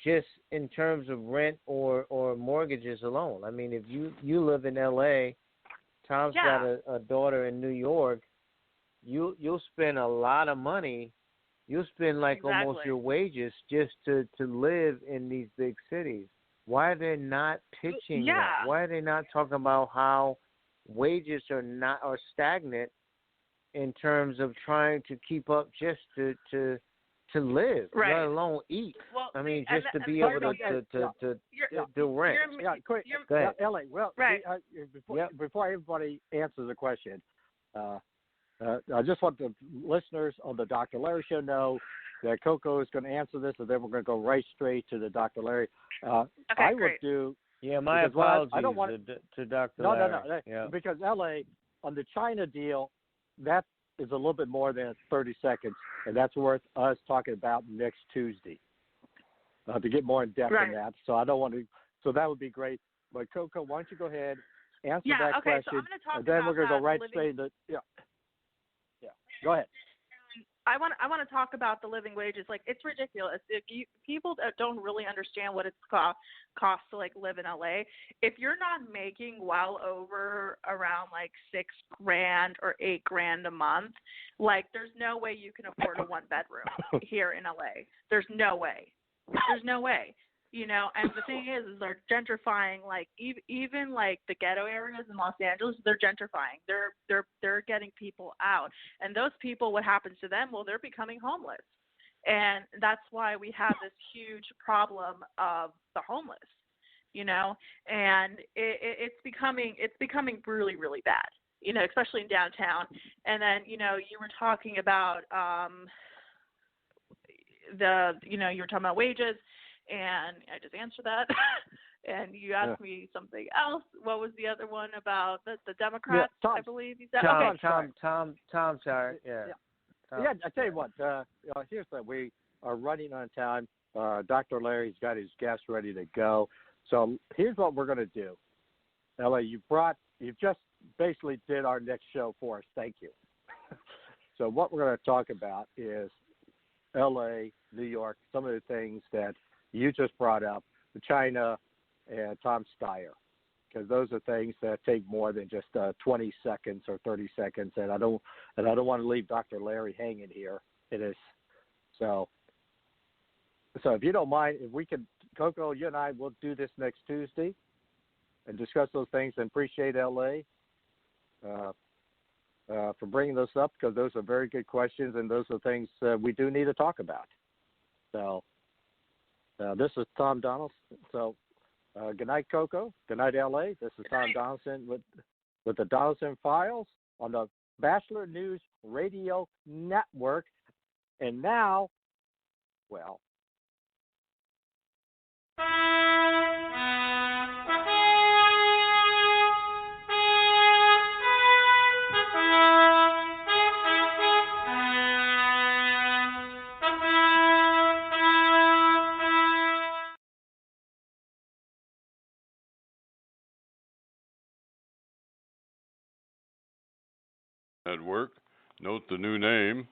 [SPEAKER 7] just in terms of rent or mortgages alone? I mean, if you live in L.A., Tom's got a daughter in New York, you'll spend a lot of money. You'll spend almost your wages just to live in these big cities. Why are they not pitching that? Why are they not talking about how wages are stagnant in terms of trying to keep up just to live, let alone eat?
[SPEAKER 5] Well,
[SPEAKER 7] I mean, just to be able to do rent.
[SPEAKER 4] Quick.
[SPEAKER 7] Go ahead.
[SPEAKER 4] Ellie, before everybody answers the question, I just want the listeners on the Dr. Larry Show know that Coco is going to answer this, and then we're going to go right straight to the Dr. Larry. I would do.
[SPEAKER 7] Yeah, my apologies
[SPEAKER 4] I don't want
[SPEAKER 7] to Dr. Larry.
[SPEAKER 4] No.
[SPEAKER 7] Yeah.
[SPEAKER 4] Because LA, on the China deal, that is a little bit more than 30 seconds, and that's worth us talking about next Tuesday to get more in depth in that. So I don't want to. So that would be great. But Coco, why don't you go ahead, answer that question,
[SPEAKER 5] so I'm gonna talk
[SPEAKER 4] and then we're going to go right straight to Go ahead.
[SPEAKER 5] I want to talk about the living wages. It's ridiculous. People that don't really understand what it's costs to live in LA. If you're not making well over around $6,000 or $8,000 a month, there's no way you can afford a 1-bedroom here in LA. There's no way. And the thing is they're gentrifying, even the ghetto areas in Los Angeles, they're gentrifying. They're getting people out. And those people, what happens to them? Well, they're becoming homeless. And that's why we have this huge problem of the homeless, and it's becoming really, really bad, especially in downtown. And then, you were talking about you were talking about wages. And I just answered that. And you asked me something else. What was the other one about the Democrats? I believe you said.
[SPEAKER 7] Tom, sorry. Yeah.
[SPEAKER 4] I tell you what. Here's that we are running on time. Dr. Larry's got his guests ready to go. So here's what we're going to do. Ella, you just basically did our next show for us. Thank you. So what we're going to talk about is L.A., New York, some of the things that you just brought up, the China and Tom Steyer, because those are things that take more than just 20 seconds or 30 seconds, and I don't want to leave Dr. Larry hanging here. It is so if you don't mind, if we could, Coco, you and I will do this next Tuesday and discuss those things, and appreciate LA for bringing those up, because those are very good questions, and those are things we do need to talk about. So. This is Tom Donelson. So, good night, Coco. Good night, LA. This is Tom Donelson with the Donelson Files on the Bachelor News Radio Network. And now, well.
[SPEAKER 3] Network. Note the new name,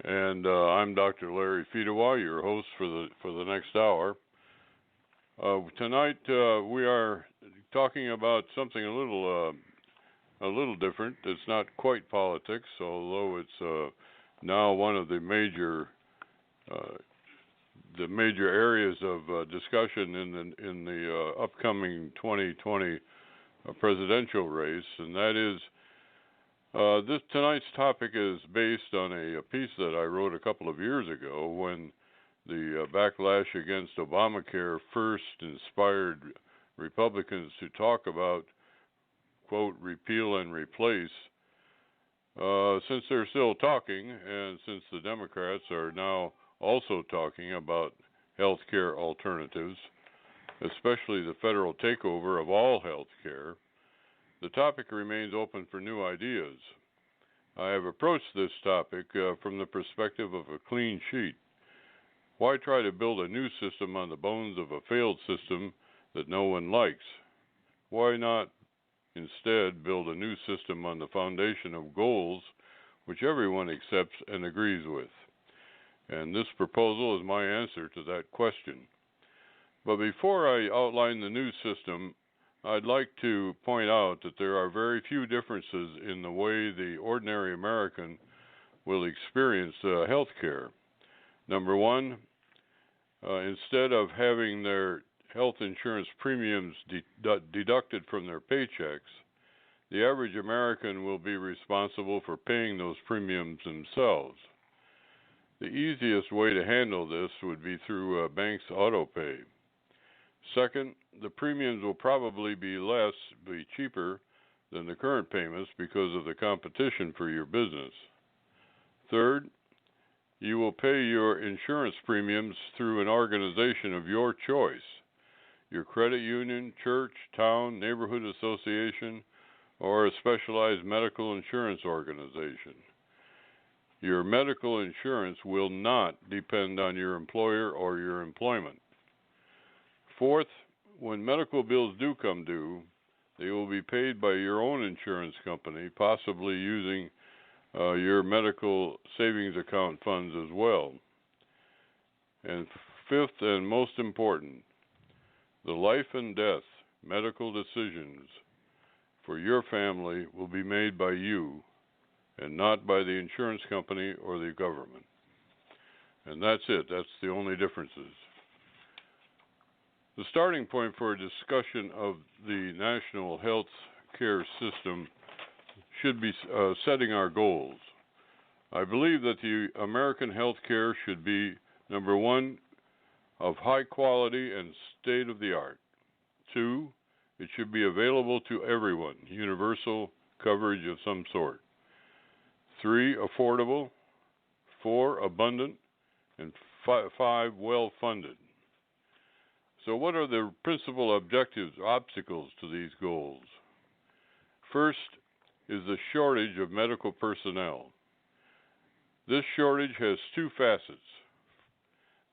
[SPEAKER 3] and I'm Dr. Larry Fedewa, your host for the next hour. Tonight we are talking about something a little different. It's not quite politics, although it's now one of the major areas of discussion in the upcoming 2020 presidential race, and that is. Tonight's topic is based on a piece that I wrote a couple of years ago when the backlash against Obamacare first inspired Republicans to talk about, quote, repeal and replace. Since they're still talking, and since the Democrats are now also talking about health care alternatives, especially the federal takeover of all health care, the topic remains open for new ideas. I have approached this topic from the perspective of a clean sheet.
[SPEAKER 8] Why try to build a new system on the bones of a failed system that no one likes? Why not instead build a new system on the foundation of goals which everyone accepts and agrees with? And this proposal is my answer to that question. But before I outline the new system, I'd like to point out that there are very few differences in the way the ordinary American will experience health care. Number one, instead of having their health insurance premiums deducted from their paychecks, the average American will be responsible for paying those premiums themselves. The easiest way to handle this would be through a bank's auto pay. Second, the premiums will probably be cheaper than the current payments because of the competition for your business. Third, you will pay your insurance premiums through an organization of your choice, your credit union, church, town, neighborhood association, or a specialized medical insurance organization. Your medical insurance will not depend on your employer or your employment. Fourth, when medical bills do come due, they will be paid by your own insurance company, possibly using your medical savings account funds as well. And fifth and most important, the life and death medical decisions for your family will be made by you and not by the insurance company or the government. And that's it. That's the only differences. The starting point for a discussion of the national health care system should be setting our goals. I believe that the American health care should be, number one, of high quality and state of the art. Two, it should be available to everyone, universal coverage of some sort. Three, affordable. Four, abundant. And five, well-funded. So what are the principal objectives, obstacles to these goals? First is the shortage of medical personnel. This shortage has two facets.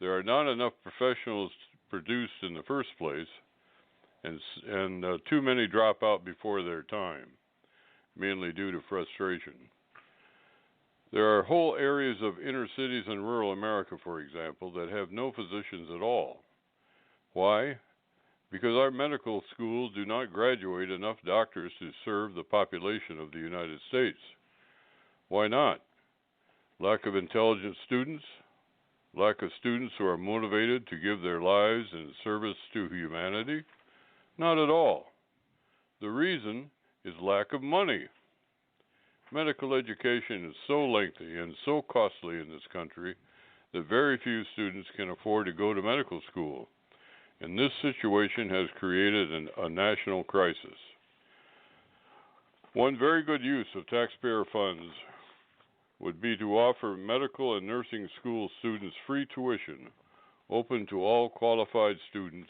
[SPEAKER 8] There are not enough professionals produced in the first place, and too many drop out before their time, mainly due to frustration. There are whole areas of inner cities and rural America, for example, that have no physicians at all. Why? Because our medical schools do not graduate enough doctors to serve the population of the United States. Why not? Lack of intelligent students? Lack of students who are motivated to give their lives in service to humanity? Not at all. The reason is lack of money. Medical education is so lengthy and so costly in this country that very few students can afford to go to medical school. And this situation has created a national crisis. One very good use of taxpayer funds would be to offer medical and nursing school students free tuition, open to all qualified students.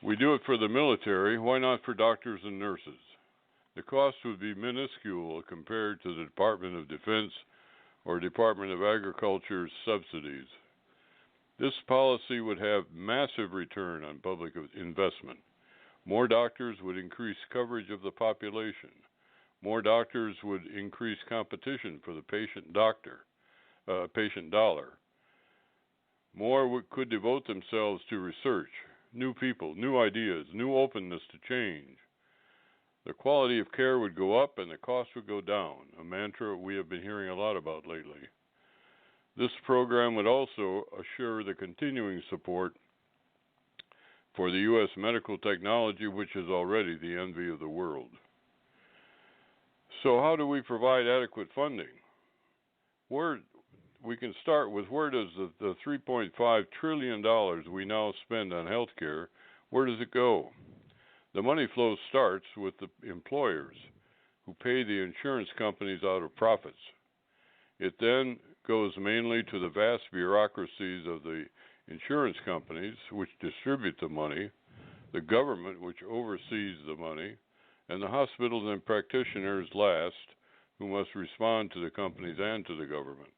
[SPEAKER 8] We do it for the military, why not for doctors and nurses? The cost would be minuscule compared to the Department of Defense or Department of Agriculture's subsidies. This policy would have massive return on public investment. More doctors would increase coverage of the population. More doctors would increase competition for the patient dollar. More could devote themselves to research, new people, new ideas, new openness to change. The quality of care would go up and the cost would go down, a mantra we have been hearing a lot about lately. This program would also assure the continuing support for the U.S. medical technology, which is already the envy of the world. So how do we provide adequate funding? We can start with where does the $3.5 trillion we now spend on health care, where does it go? The money flow starts with the employers who pay the insurance companies out of profits. It then goes mainly to the vast bureaucracies of the insurance companies, which distribute the money, the government, which oversees the money, and the hospitals and practitioners last who must respond to the companies and to the government.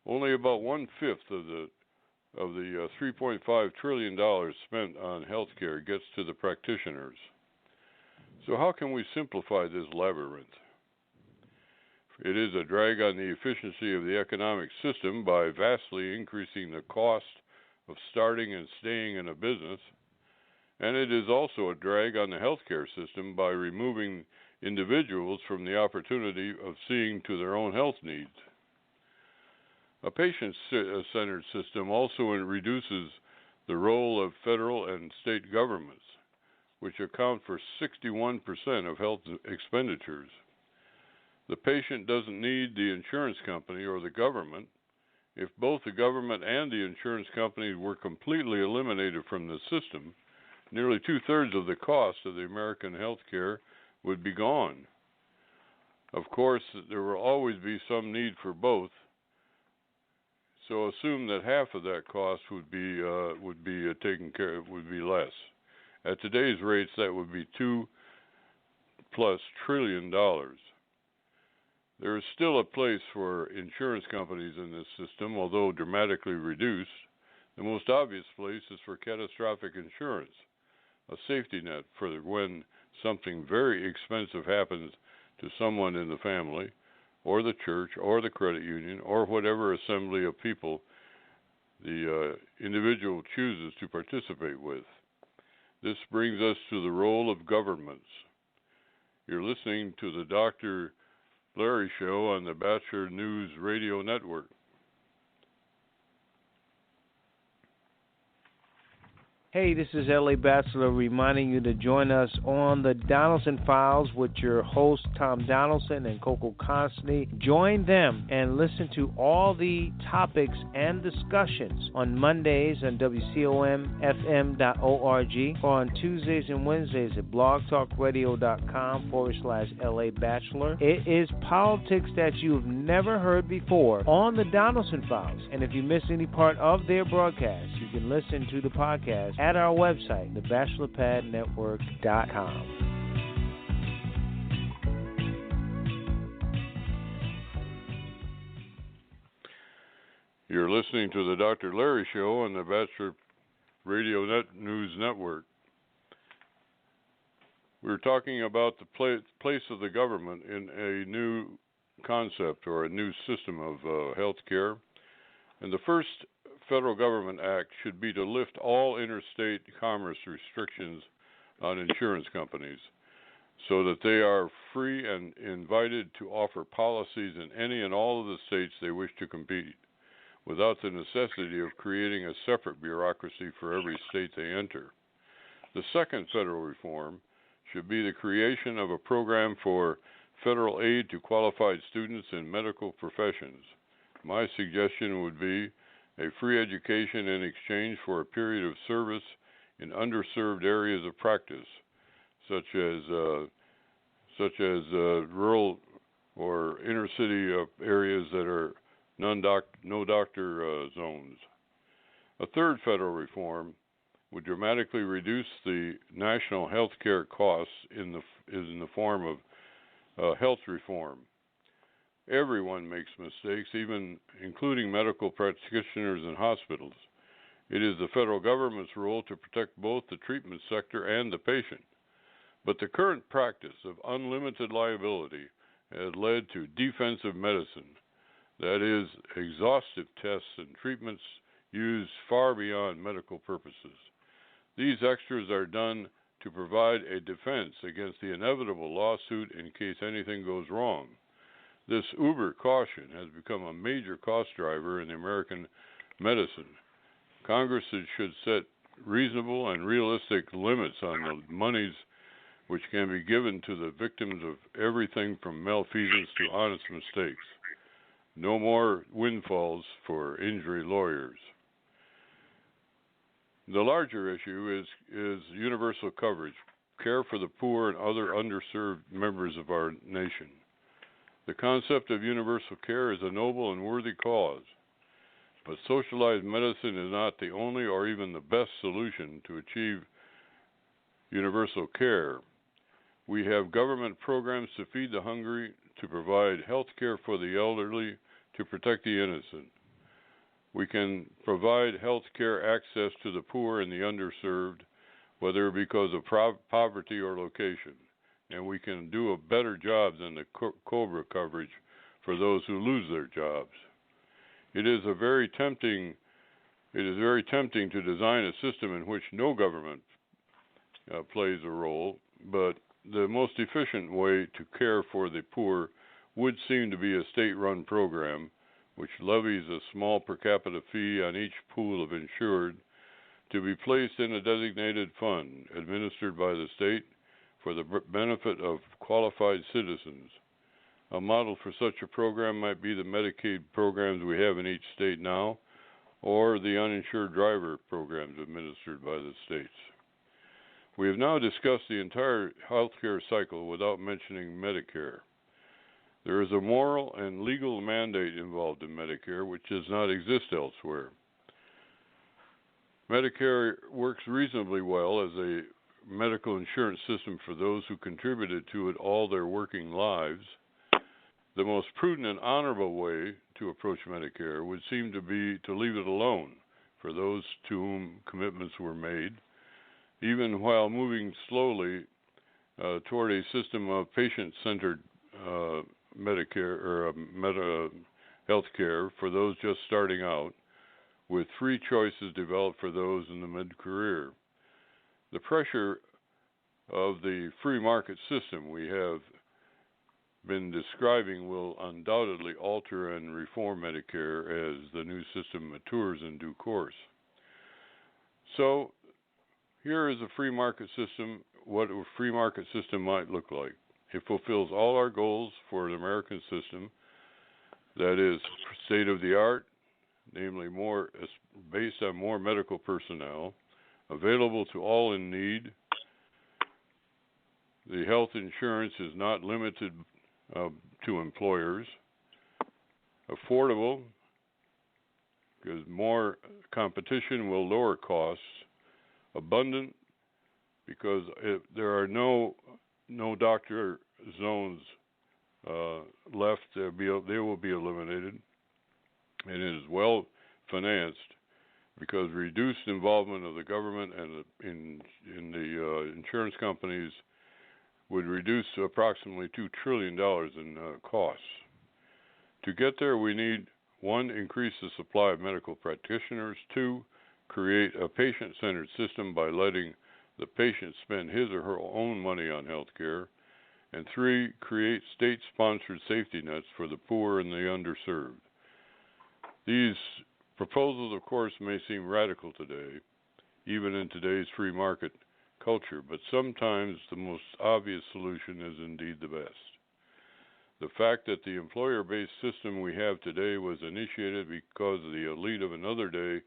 [SPEAKER 8] Only about 1/5 of the $3.5 trillion spent on healthcare gets to the practitioners. So how can we simplify this labyrinth? It is a drag on the efficiency of the economic system by vastly increasing the cost of starting and staying in a business, and it is also a drag on the healthcare system by removing individuals from the opportunity of seeing to their own health needs. A patient-centered system also reduces the role of federal and state governments, which account for 61% of health expenditures. The patient doesn't need the insurance company or the government. If both the government and the insurance companies were completely eliminated from the system, nearly 2/3 of the cost of the American health care would be gone. Of course, there will always be some need for both, so assume that half of that cost would be taken care of, would be less. At today's rates, that would be $2+ trillion. There is still a place for insurance companies in this system, although dramatically reduced. The most obvious place is for catastrophic insurance, a safety net for when something very expensive happens to someone in the family, or the church, or the credit union, or whatever assembly of people the individual chooses to participate with. This brings us to the role of governments. You're listening to the Dr. Larry Show on the Bachelor News Radio Network.
[SPEAKER 9] Hey, this is L.A. Bachelor reminding you to join us on the Donelson Files with your hosts Tom Donelson and Coco Constantly. Join them and listen to all the topics and discussions on Mondays on WCOMFM.org or on Tuesdays and Wednesdays at blogtalkradio.com/LA Bachelor. It is politics that you've never heard before on the Donelson Files. And if you miss any part of their broadcast, you can listen to the podcast at our website, thebachelorpadnetwork.com.
[SPEAKER 8] You're listening to the Dr. Larry Show on the Bachelor Radio News Network. We're talking about the place of the government in a new concept or a new system of health care. And the first federal government act should be to lift all interstate commerce restrictions on insurance companies so that they are free and invited to offer policies in any and all of the states they wish to compete, without the necessity of creating a separate bureaucracy for every state they enter. The second federal reform should be the creation of a program for federal aid to qualified students in medical professions. My suggestion would be a free education in exchange for a period of service in underserved areas of practice, such as rural or inner city areas that are no doctor zones. A third federal reform would dramatically reduce the national health care costs in the form of health reform. Everyone makes mistakes, even including medical practitioners and hospitals. It is the federal government's role to protect both the treatment sector and the patient. But the current practice of unlimited liability has led to defensive medicine, that is, exhaustive tests and treatments used far beyond medical purposes. These extras are done to provide a defense against the inevitable lawsuit in case anything goes wrong. This uber caution has become a major cost driver in American medicine. Congress should set reasonable and realistic limits on the monies which can be given to the victims of everything from malfeasance to honest mistakes. No more windfalls for injury lawyers. The larger issue is universal coverage, care for the poor and other underserved members of our nation. The concept of universal care is a noble and worthy cause, but socialized medicine is not the only or even the best solution to achieve universal care. We have government programs to feed the hungry, to provide health care for the elderly to protect the innocent. We can provide health care access to the poor and the underserved, whether because of poverty or location. And we can do a better job than the COBRA coverage for those who lose their jobs. It is very tempting to design a system in which no government plays a role, but the most efficient way to care for the poor would seem to be a state-run program which levies a small per capita fee on each pool of insured to be placed in a designated fund administered by the state for the benefit of qualified citizens. A model for such a program might be the Medicaid programs we have in each state now, or the uninsured driver programs administered by the states. We have now discussed the entire healthcare cycle without mentioning Medicare. There is a moral and legal mandate involved in Medicare which does not exist elsewhere. Medicare works reasonably well as a medical insurance system for those who contributed to it all their working lives. The most prudent and honorable way to approach Medicare would seem to be to leave it alone for those to whom commitments were made, even while moving slowly toward a system of patient-centered Medicare or health care for those just starting out, with free choices developed for those in the mid-career. The pressure of the free market system we have been describing will undoubtedly alter and reform Medicare as the new system matures in due course. So, here is a free market system, what a free market system might look like. It fulfills all our goals for an American system that is state-of-the-art, namely based on more medical personnel, available to all in need. The health insurance is not limited to employers. Affordable, because more competition will lower costs. Abundant, because there are no doctor zones left. They will be eliminated. And it is well financed because reduced involvement of the government and in the insurance companies would reduce approximately $2 trillion in costs. To get there, we need 1, increase the supply of medical practitioners, 2, create a patient-centered system by letting the patient spend his or her own money on health care, and 3, create state-sponsored safety nets for the poor and the underserved. These proposals, of course, may seem radical today, even in today's free market culture, but sometimes the most obvious solution is indeed the best. The fact that the employer-based system we have today was initiated because the elite of another day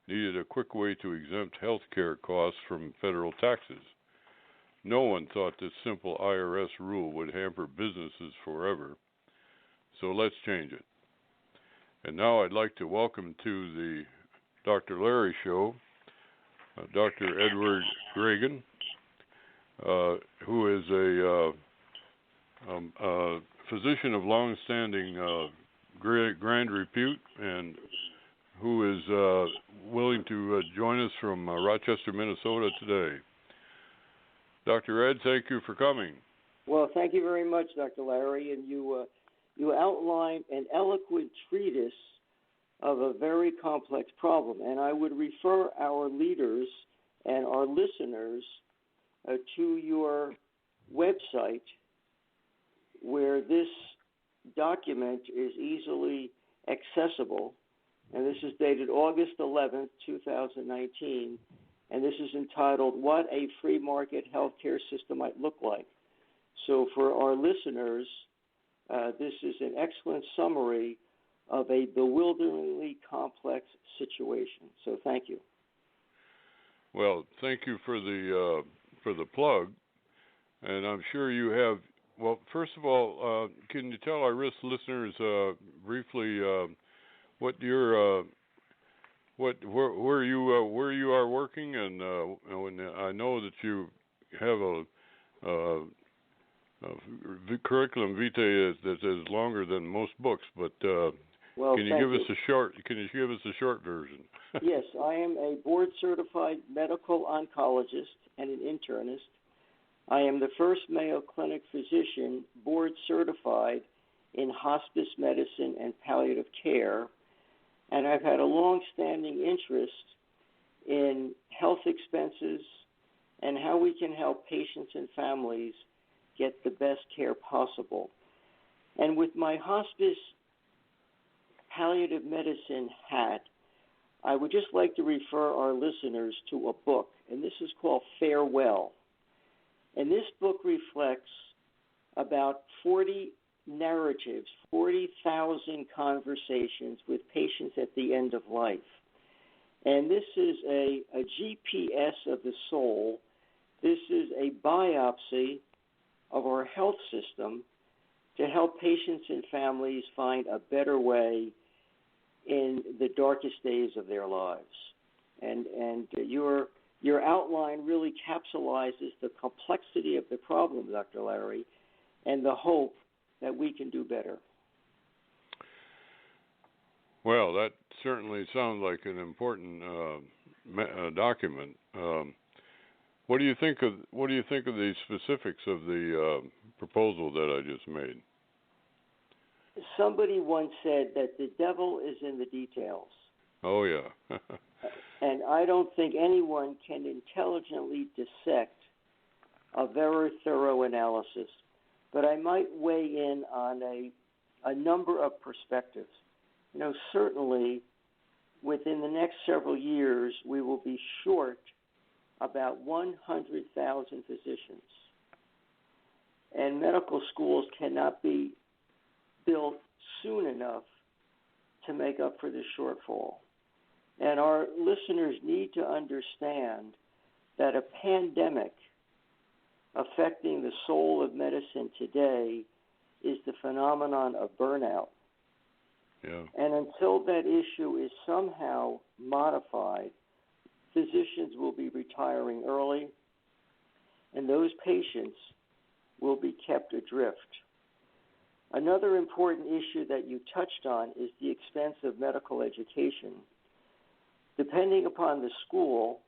[SPEAKER 8] needed a quick way to exempt health care costs from federal taxes. No one thought this simple IRS rule would hamper businesses forever, so let's change it. And now I'd like to welcome to the Dr. Larry Show, Dr. Edward Creagan, who is a physician of long-standing grand repute and who is willing to join us from Rochester, Minnesota today. Dr. Ed, thank you for coming.
[SPEAKER 10] Well, thank you very much, Dr. Larry, and you outlined an eloquent treatise of a very complex problem, and I would refer our leaders and our listeners to your website where this document is easily accessible, and this is dated August 11th, 2019, and this is entitled, What a Free Market Healthcare System Might Look Like. So for our listeners, this is an excellent summary of a bewilderingly complex situation. So thank you.
[SPEAKER 8] Well, thank you for the plug, and I'm sure you have. Well, first of all, can you tell our listeners briefly what your where you are working, and I know that you have curriculum vitae that is longer than most books, but
[SPEAKER 10] well,
[SPEAKER 8] can you give us a short version?
[SPEAKER 10] Yes, I am a board-certified medical oncologist and an internist. I am the first Mayo Clinic physician board-certified in hospice medicine and palliative care, and I've had a long-standing interest in health expenses and how we can help patients and families get the best care possible. And with my hospice palliative medicine hat, I would just like to refer our listeners to a book, and this is called Farewell. And this book reflects about 40 narratives, 40,000 conversations with patients at the end of life. And this is a GPS of the soul. This is a biopsy of our health system to help patients and families find a better way in the darkest days of their lives. And your outline really capsulizes the complexity of the problem, Dr. Larry, and the hope that we can do better.
[SPEAKER 8] Well, that certainly sounds like an important document. What do you think of the specifics of the proposal that I just made?
[SPEAKER 10] Somebody once said that the devil is in the details.
[SPEAKER 8] Oh yeah.
[SPEAKER 10] And I don't think anyone can intelligently dissect a very thorough analysis. But I might weigh in on a number of perspectives. You know, certainly within the next several years, we will be short about 100,000 physicians. And medical schools cannot be built soon enough to make up for this shortfall. And our listeners need to understand that a pandemic affecting the soul of medicine today is the phenomenon of burnout.
[SPEAKER 8] Yeah.
[SPEAKER 10] And until that issue is somehow modified, physicians will be retiring early, and those patients will be kept adrift. Another important issue that you touched on is the expense of medical education. Depending upon the school,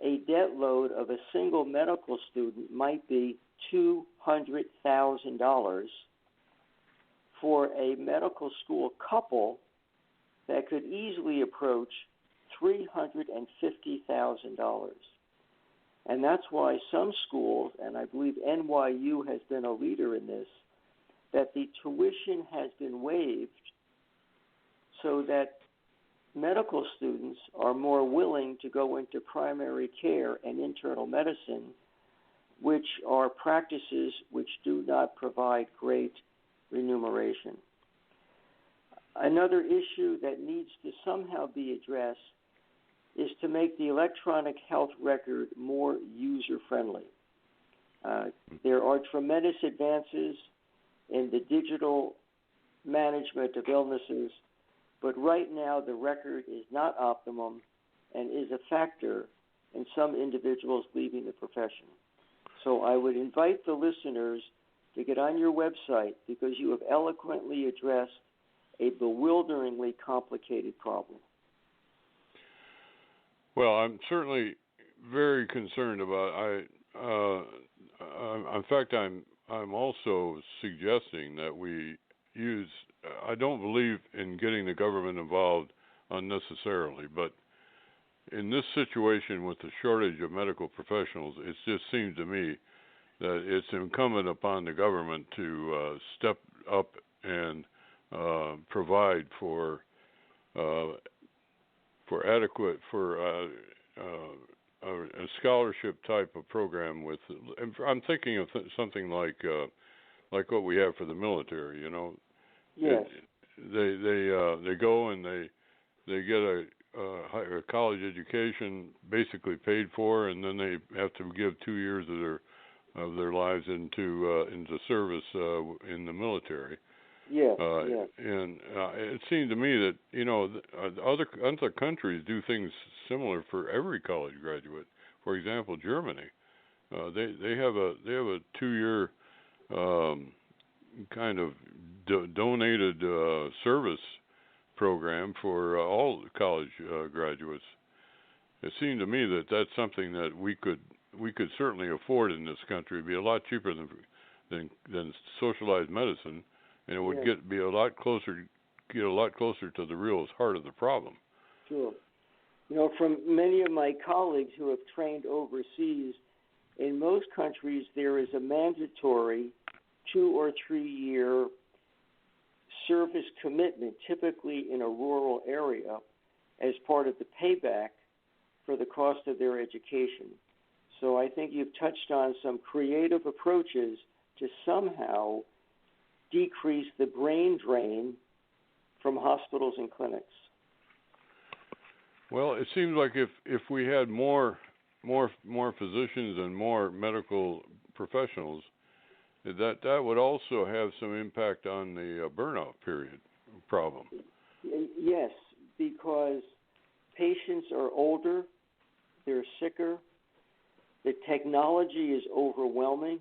[SPEAKER 10] a debt load of a single medical student might be $200,000 for a medical school couple that could easily approach $350,000. And that's why some schools, and I believe NYU has been a leader in this, that the tuition has been waived so that medical students are more willing to go into primary care and internal medicine, which are practices which do not provide great remuneration. Another issue that needs to somehow be addressed is to make the electronic health record more user-friendly. There are tremendous advances in the digital management of illnesses, but right now the record is not optimum and is a factor in some individuals leaving the profession. So I would invite the listeners to get on your website because you have eloquently addressed a bewilderingly complicated problem.
[SPEAKER 8] Well, I'm certainly very concerned about. In fact, I'm also suggesting that we use. I don't believe in getting the government involved unnecessarily, but in this situation with the shortage of medical professionals, it just seems to me that it's incumbent upon the government to step up and provide for adequate a scholarship type of program with. I'm thinking of something like what we have for the military. You know,
[SPEAKER 10] yes.
[SPEAKER 8] They go and they get a college education basically paid for, and then they have to give 2 years of their lives into service in the military.
[SPEAKER 10] Yes,
[SPEAKER 8] And it seemed to me that other countries do things similar for every college graduate. For example, Germany, they have a 2-year kind of donated service program for all college graduates. It seemed to me that that's something that we could certainly afford in this country. It'd be a lot cheaper than socialized medicine, and it would get a lot closer to the real heart of the problem.
[SPEAKER 10] Sure. You know, from many of my colleagues who have trained overseas, in most countries there is a mandatory 2 or 3 year service commitment, typically in a rural area, as part of the payback for the cost of their education. So I think you've touched on some creative approaches to somehow decrease the brain drain from hospitals and clinics.
[SPEAKER 8] Well, it seems like if we had more physicians and more medical professionals, that would also have some impact on the burnout problem.
[SPEAKER 10] Yes, because patients are older, they're sicker, the technology is overwhelming.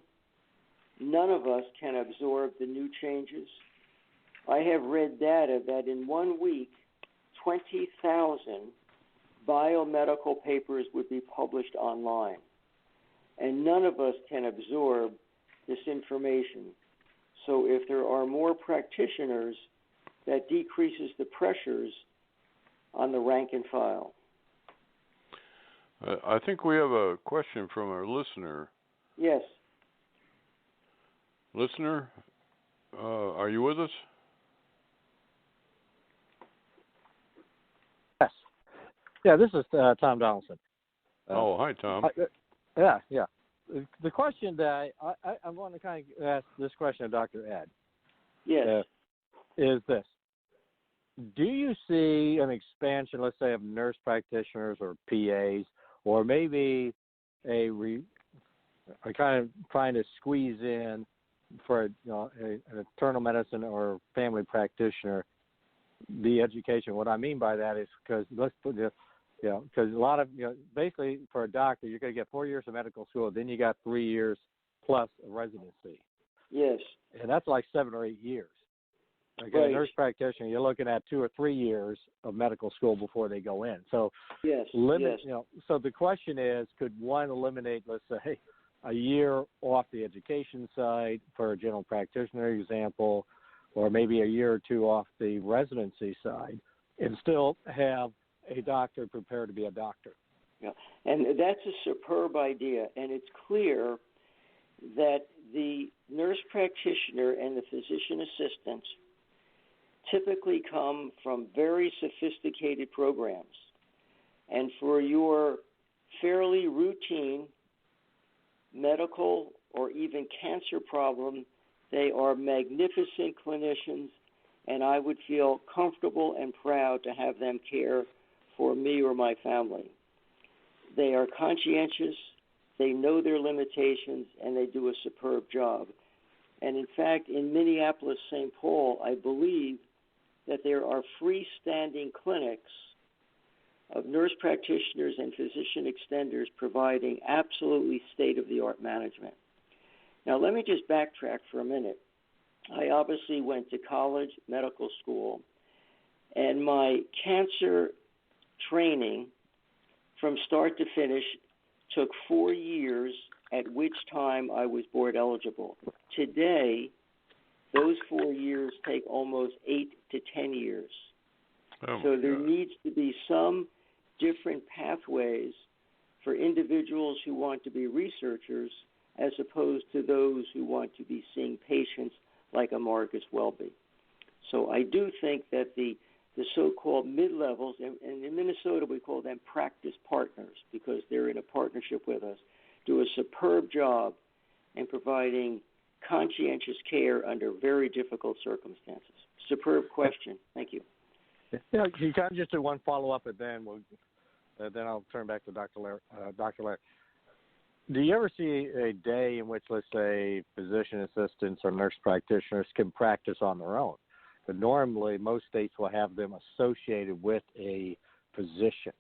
[SPEAKER 10] None of us can absorb the new changes. I have read data that in 1 week, 20,000 biomedical papers would be published online. And none of us can absorb this information. So if there are more practitioners, that decreases the pressures on the rank and file.
[SPEAKER 8] I think we have a question from our listener.
[SPEAKER 10] Yes.
[SPEAKER 8] Listener, are you with us?
[SPEAKER 4] Yes. Yeah, this is Tom Donelson.
[SPEAKER 8] Hi, Tom.
[SPEAKER 4] Yeah. The question that I want to kind of ask this question of Dr. Ed.
[SPEAKER 10] Yes.
[SPEAKER 4] Is this. Do you see an expansion, let's say, of nurse practitioners or PAs, or maybe a kind of trying to squeeze in for an internal medicine or family practitioner the education? What I mean by that is because because a lot of basically for a doctor you're going to get 4 years of medical school, then you got 3 years plus a residency.
[SPEAKER 10] Yes.
[SPEAKER 4] And that's like 7 or 8 years. Okay,
[SPEAKER 10] right.
[SPEAKER 4] A nurse practitioner, you're looking at 2 or 3 years of medical school before they go in. So
[SPEAKER 10] yes.
[SPEAKER 4] So the question is, could one eliminate, let's say, a year off the education side for a general practitioner example, or maybe a year or 2 off the residency side, and still have a doctor prepared to be a doctor?
[SPEAKER 10] Yeah, and that's a superb idea, and it's clear that the nurse practitioner and the physician assistant typically come from very sophisticated programs. And for your fairly routine medical or even cancer problem, they are magnificent clinicians, and I would feel comfortable and proud to have them care for me or my family. They are conscientious, they know their limitations, and they do a superb job. And in fact, in Minneapolis, St. Paul, I believe that there are freestanding clinics of nurse practitioners and physician extenders providing absolutely state-of-the-art management. Now, let me just backtrack for a minute. I obviously went to college, medical school, and my cancer training from start to finish took 4 years, at which time I was board eligible. Today, those 4 years take almost 8 to 10 years. So there needs to be some different pathways for individuals who want to be researchers as opposed to those who want to be seeing patients like a Marcus Welby. So I do think that the so-called mid-levels, and in Minnesota we call them practice partners because they're in a partnership with us, do a superb job in providing conscientious care under very difficult circumstances. Superb question. Thank you.
[SPEAKER 4] Yeah, you kind of just do one follow-up, and then I'll turn back to Dr. Larry. Do you ever see a day in which, let's say, physician assistants or nurse practitioners can practice on their own? But normally, most states will have them associated with a physician.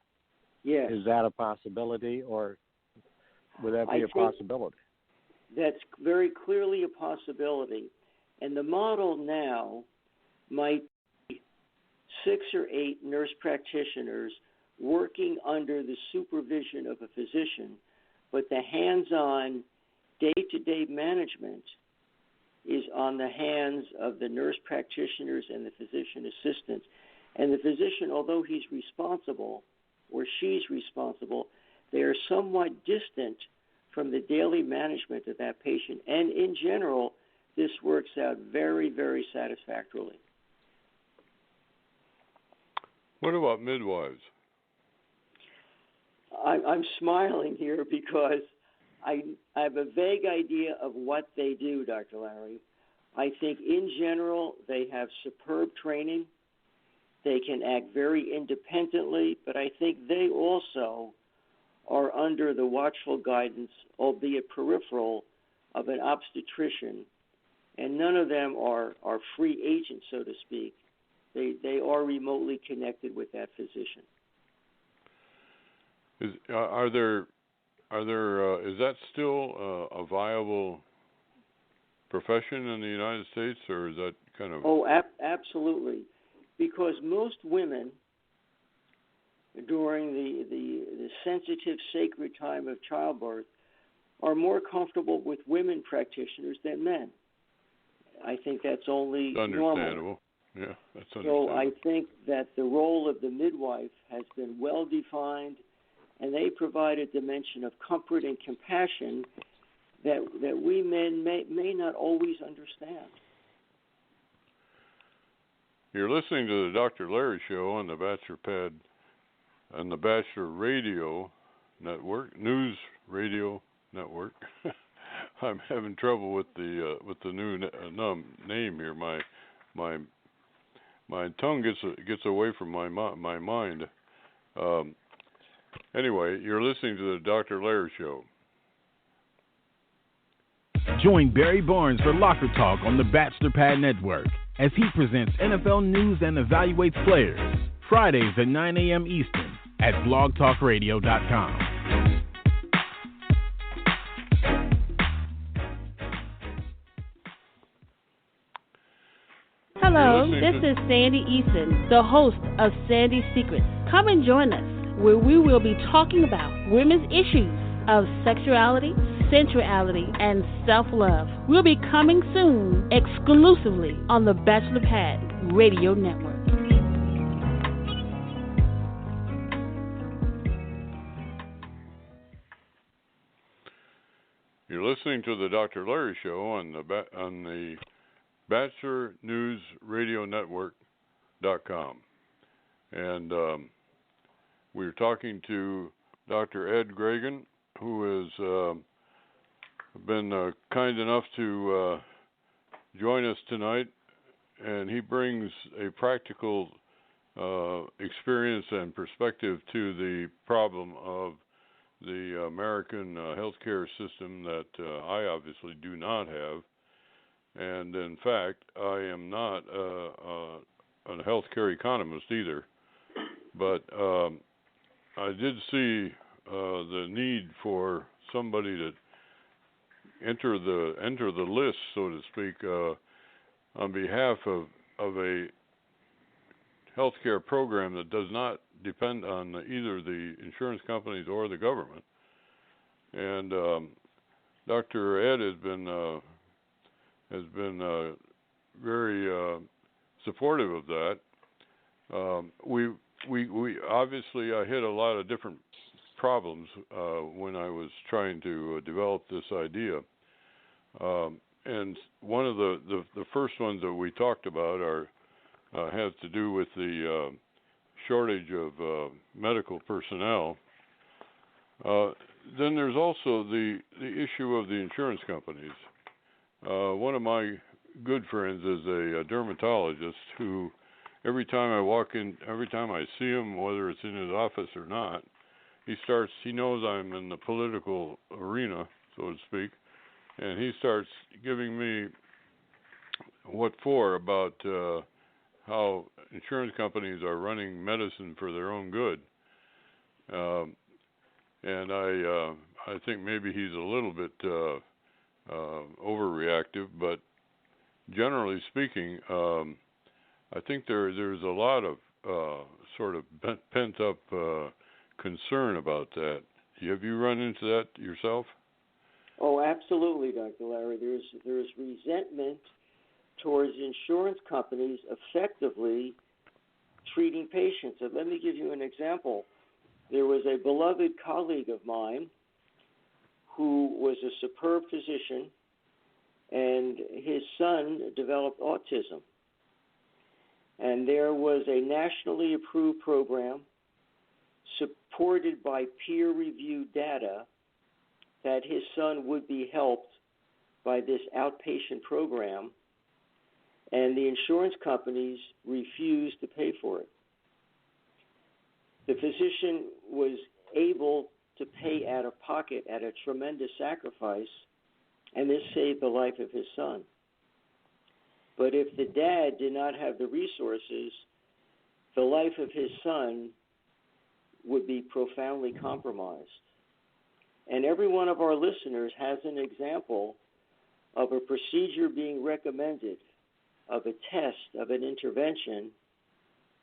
[SPEAKER 10] Yes.
[SPEAKER 4] Is that a possibility, or would that be a possibility?
[SPEAKER 10] that's very clearly a possibility. And the model now might be 6 or 8 nurse practitioners working under the supervision of a physician, but the hands-on day-to-day management is on the hands of the nurse practitioners and the physician assistants. And the physician, although he's responsible or she's responsible, they are somewhat distant from the daily management of that patient. And in general, this works out very, very satisfactorily.
[SPEAKER 8] What about midwives?
[SPEAKER 10] I'm smiling here because I have a vague idea of what they do, Dr. Larry. I think in general they have superb training. They can act very independently, but I think they also are under the watchful guidance, albeit peripheral, of an obstetrician. And none of them are free agents, so to speak. They are remotely connected with that physician.
[SPEAKER 8] Is that still a viable profession in the United States, or is that kind of?
[SPEAKER 10] Oh, absolutely, because most women during the sensitive, sacred time of childbirth are more comfortable with women practitioners than men. I think that's only
[SPEAKER 8] understandable.
[SPEAKER 10] Normal.
[SPEAKER 8] Yeah, that's understandable.
[SPEAKER 10] So I think that the role of the midwife has been well defined, and they provide a dimension of comfort and compassion that we men may not always understand.
[SPEAKER 8] You're listening to the Dr. Larry Show on the Bachelor Pad and the Bachelor Radio Network, News Radio Network. I'm having trouble with the new name here. My tongue gets away from my mind. Anyway, you're listening to the Dr. Larry Show.
[SPEAKER 6] Join Barry Barnes for Locker Talk on the Bachelor Pad Network as he presents NFL news and evaluates players. Fridays at 9 a.m. Eastern at blogtalkradio.com.
[SPEAKER 11] Hello, this is Sandy Eason, the host of Sandy's Secrets. Come and join us, where we will be talking about women's issues of sexuality, sensuality, and self-love. We'll be coming soon, exclusively on the Bachelor Pad Radio Network.
[SPEAKER 8] You're listening to the Dr. Larry Show on the Bachelor News Radio Network.com. And we're talking to Dr. Ed Creagan, who has been kind enough to join us tonight. And he brings a practical experience and perspective to the problem of the American healthcare system that I obviously do not have. And in fact, I am not a healthcare economist either. But I did see the need for somebody to enter the list, so to speak, on behalf of a healthcare program that does not depend on either the insurance companies or the government. And Dr. Ed has been very supportive of that. We obviously I hit a lot of different problems when I was trying to develop this idea. And one of the first ones that we talked about has to do with the shortage of medical personnel. Then there's also the issue of the insurance companies. One of my good friends is a dermatologist who, every time I see him, whether it's in his office or not, he knows I'm in the political arena, so to speak, and he starts giving me what for about how insurance companies are running medicine for their own good. And I think maybe he's a little bit overreactive, but generally speaking, I think there's a lot of sort of pent up concern about that. Have you run into that yourself?
[SPEAKER 10] Oh, absolutely, Dr. Larry. There's resentment towards insurance companies effectively treating patients. And let me give you an example. There was a beloved colleague of mine who was a superb physician, and his son developed autism. And there was a nationally approved program supported by peer-reviewed data that his son would be helped by this outpatient program, and the insurance companies refused to pay for it. The physician was able to pay out of pocket at a tremendous sacrifice, and this saved the life of his son. But if the dad did not have the resources, the life of his son would be profoundly compromised. And every one of our listeners has an example of a procedure being recommended, of a test, of an intervention,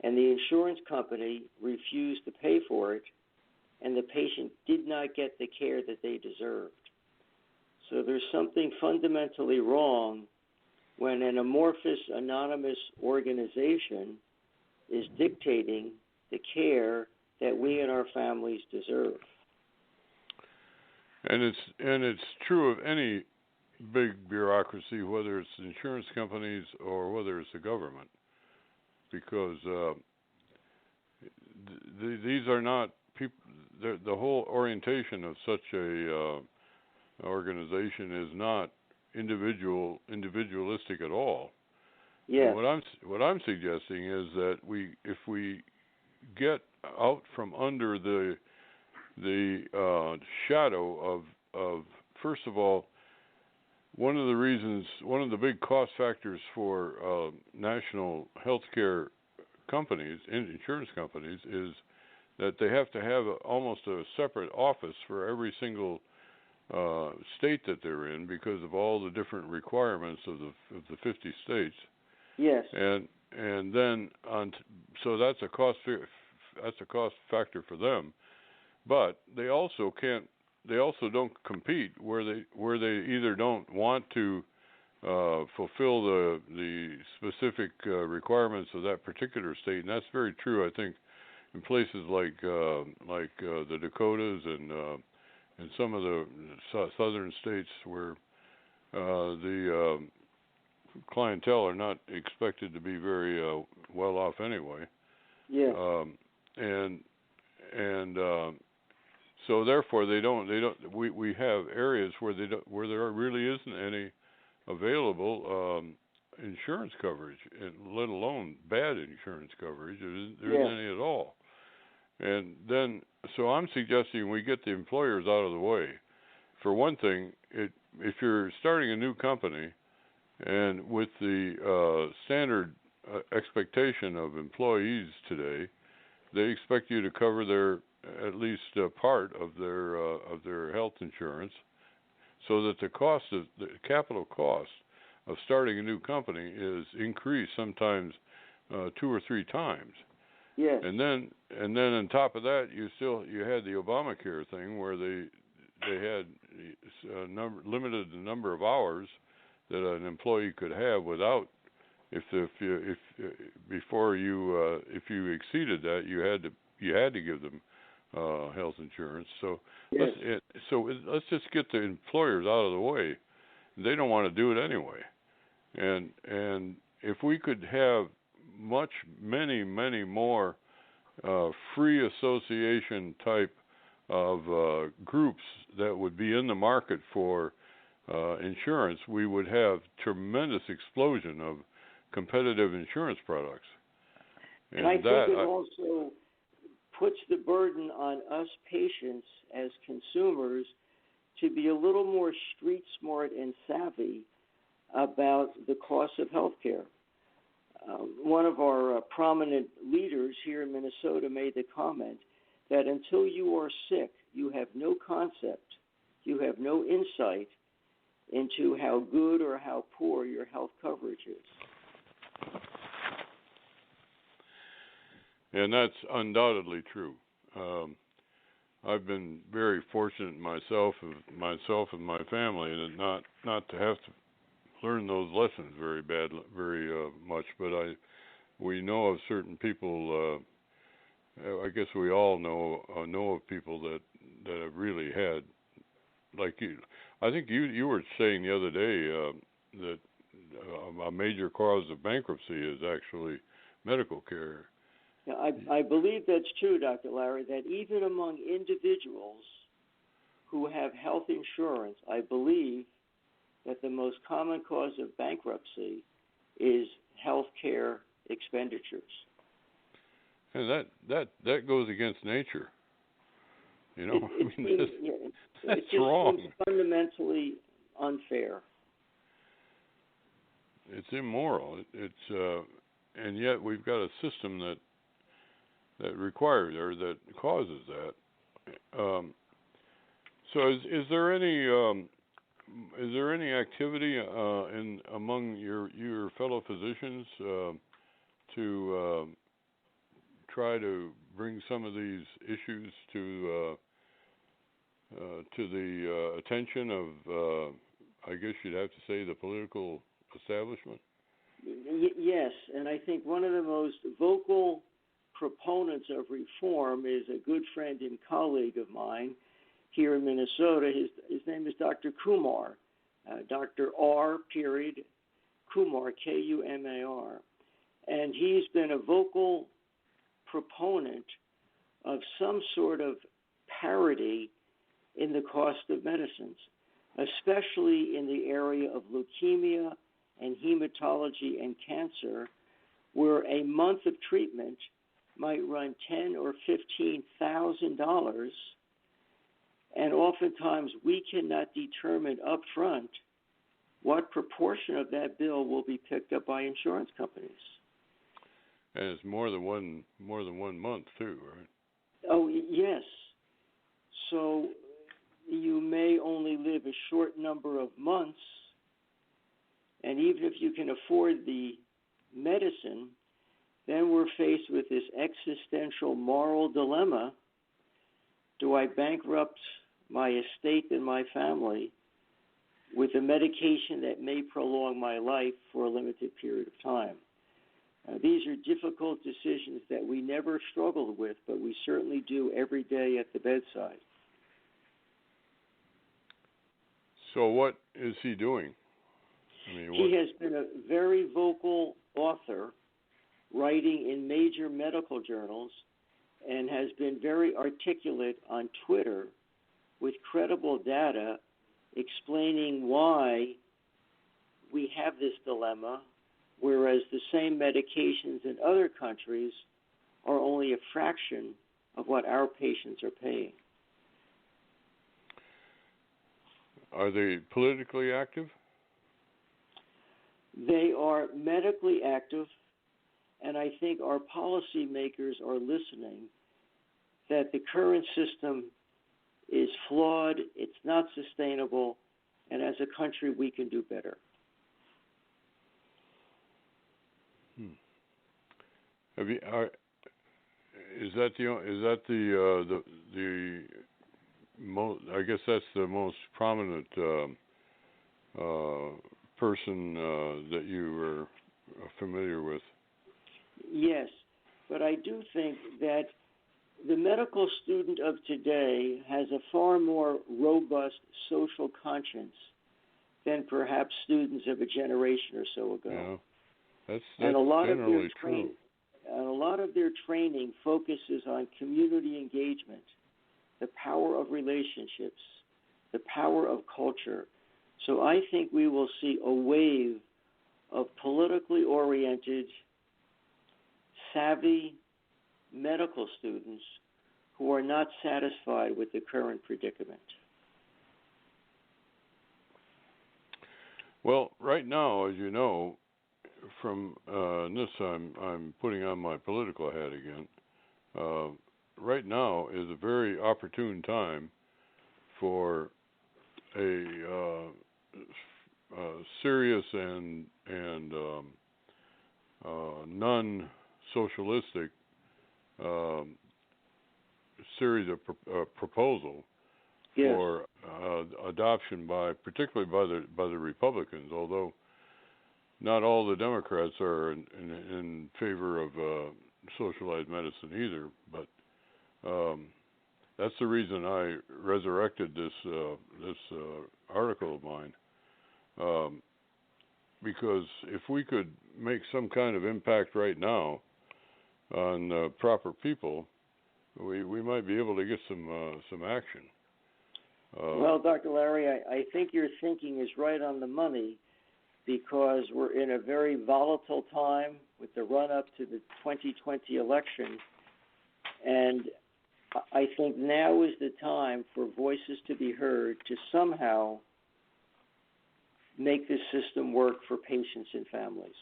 [SPEAKER 10] and the insurance company refused to pay for it, and the patient did not get the care that they deserved. So there's something fundamentally wrong when an amorphous, anonymous organization is dictating the care that we and our families deserve.
[SPEAKER 8] And it's true of any big bureaucracy, whether it's insurance companies or whether it's the government, because these are not people. The whole orientation of such a organization is not individualistic at all.
[SPEAKER 10] Yeah.
[SPEAKER 8] What I'm suggesting is that if we get out from under the shadow of first of all, one of the big cost factors for national healthcare companies, insurance companies, is that they have to have almost a separate office for every single state that they're in because of all the different requirements of the 50 states.
[SPEAKER 10] Yes.
[SPEAKER 8] And then so that's a cost factor for them, but they also don't compete where they either don't want to fulfill the specific requirements of that particular state, and that's very true, I think, in places like the Dakotas and some of the southern states where the clientele are not expected to be very well off anyway.
[SPEAKER 10] Yeah.
[SPEAKER 8] So therefore they don't. We have areas where there really isn't any available insurance coverage, and let alone bad insurance coverage. There isn't any at all. And then, so I'm suggesting we get the employers out of the way. For one thing, if you're starting a new company, and with the standard expectation of employees today, they expect you to cover their at least part of their health insurance, so that the capital cost of starting a new company is increased sometimes 2 or 3 times.
[SPEAKER 10] Yes.
[SPEAKER 8] And then on top of that, you had the Obamacare thing where they had limited the number of hours that an employee could have without if you exceeded that, you had to give them health insurance. So
[SPEAKER 10] yes.
[SPEAKER 8] let's just get the employers out of the way. They don't want to do it anyway. And if we could have many more free association type of groups that would be in the market for insurance, we would have tremendous explosion of competitive insurance products.
[SPEAKER 10] And I think it also puts the burden on us patients as consumers to be a little more street smart and savvy about the cost of health care. One of our prominent leaders here in Minnesota made the comment that until you are sick, you have no concept, you have no insight into how good or how poor your health coverage is.
[SPEAKER 8] And that's undoubtedly true. I've been very fortunate myself and my family, and not to have to learn those lessons very much. But we know of certain people. I guess we all know of people that have really had, like you. I think you were saying the other day that a major cause of bankruptcy is actually medical care.
[SPEAKER 10] Yeah, I believe that's true, Dr. Larry, that even among individuals who have health insurance, I believe that the most common cause of bankruptcy is health care expenditures.
[SPEAKER 8] And that goes against nature. That's wrong.
[SPEAKER 10] It's fundamentally unfair.
[SPEAKER 8] It's immoral. It's and yet we've got a system that requires or that causes that. So is there any activity among your fellow physicians to try to bring some of these issues to the attention of I guess you'd have to say the political establishment?
[SPEAKER 10] Yes, and I think one of the most vocal proponents of reform is a good friend and colleague of mine here in Minnesota. His name is Dr. Kumar, Dr. R. Kumar, Kumar, and he's been a vocal proponent of some sort of parity in the cost of medicines, especially in the area of leukemia and hematology and cancer, where a month of treatment might run $10,000 or $15,000, and oftentimes we cannot determine upfront what proportion of that bill will be picked up by insurance companies.
[SPEAKER 8] And it's more than one month too, right?
[SPEAKER 10] Oh yes. So you may only live a short number of months, and even if you can afford the medicine, then we're faced with this existential moral dilemma. Do I bankrupt my estate and my family with a medication that may prolong my life for a limited period of time? These are difficult decisions that we never struggled with, but we certainly do every day at the bedside.
[SPEAKER 8] So what is he doing?
[SPEAKER 10] He has been a very vocal author, writing in major medical journals, and has been very articulate on Twitter with credible data explaining why we have this dilemma, whereas the same medications in other countries are only a fraction of what our patients are paying.
[SPEAKER 8] Are they politically active?
[SPEAKER 10] They are medically active, and I think our policymakers are listening that the current system is flawed, it's not sustainable, and as a country we can do better.
[SPEAKER 8] Is that the most? I guess that's the most prominent person that you were familiar with.
[SPEAKER 10] Yes, but I do think that the medical student of today has a far more robust social conscience than perhaps students of a generation or so ago.
[SPEAKER 8] Yeah, that's
[SPEAKER 10] and a lot
[SPEAKER 8] generally
[SPEAKER 10] of their
[SPEAKER 8] true.
[SPEAKER 10] And a lot of their training focuses on community engagement, the power of relationships, the power of culture. So I think we will see a wave of politically oriented, savvy medical students who are not satisfied with the current predicament.
[SPEAKER 8] Well, right now, as you know, from this, I'm putting on my political hat again. Right now is a very opportune time for a serious and non-socialistic series of proposal for adoption particularly by the Republicans, although not all the Democrats are in favor of socialized medicine either. But that's the reason I resurrected this article of mine, because if we could make some kind of impact right now on proper people, we might be able to get some action.
[SPEAKER 10] Well, Dr. Larry, I think your thinking is right on the money, because we're in a very volatile time with the run-up to the 2020 election, and I think now is the time for voices to be heard to somehow make this system work for patients and families.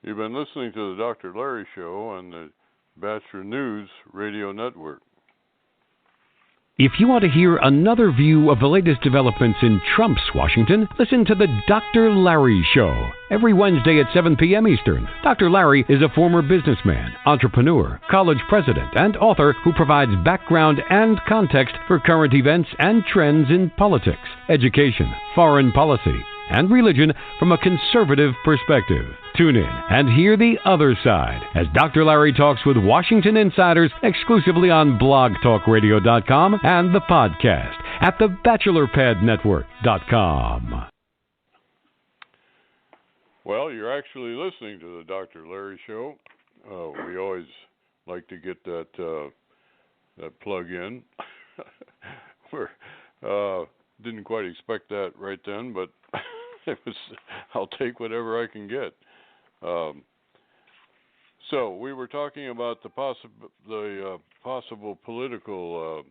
[SPEAKER 8] You've been listening to the Dr. Larry Show on the Bachelor News Radio Network.
[SPEAKER 1] If you want to hear another view of the latest developments in Trump's Washington, listen to the Dr. Larry Show every Wednesday at 7 p.m. Eastern. Dr. Larry is a former businessman, entrepreneur, college president, and author who provides background and context for current events and trends in politics, education, foreign policy, and religion from a conservative perspective. Tune in and hear the other side as Dr. Larry talks with Washington insiders exclusively on blogtalkradio.com and the podcast at thebachelorpadnetwork.com.
[SPEAKER 8] Well, you're actually listening to the Dr. Larry Show. We always like to get that plug in. Didn't quite expect that right then, but I'll take whatever I can get. So we were talking about the possible political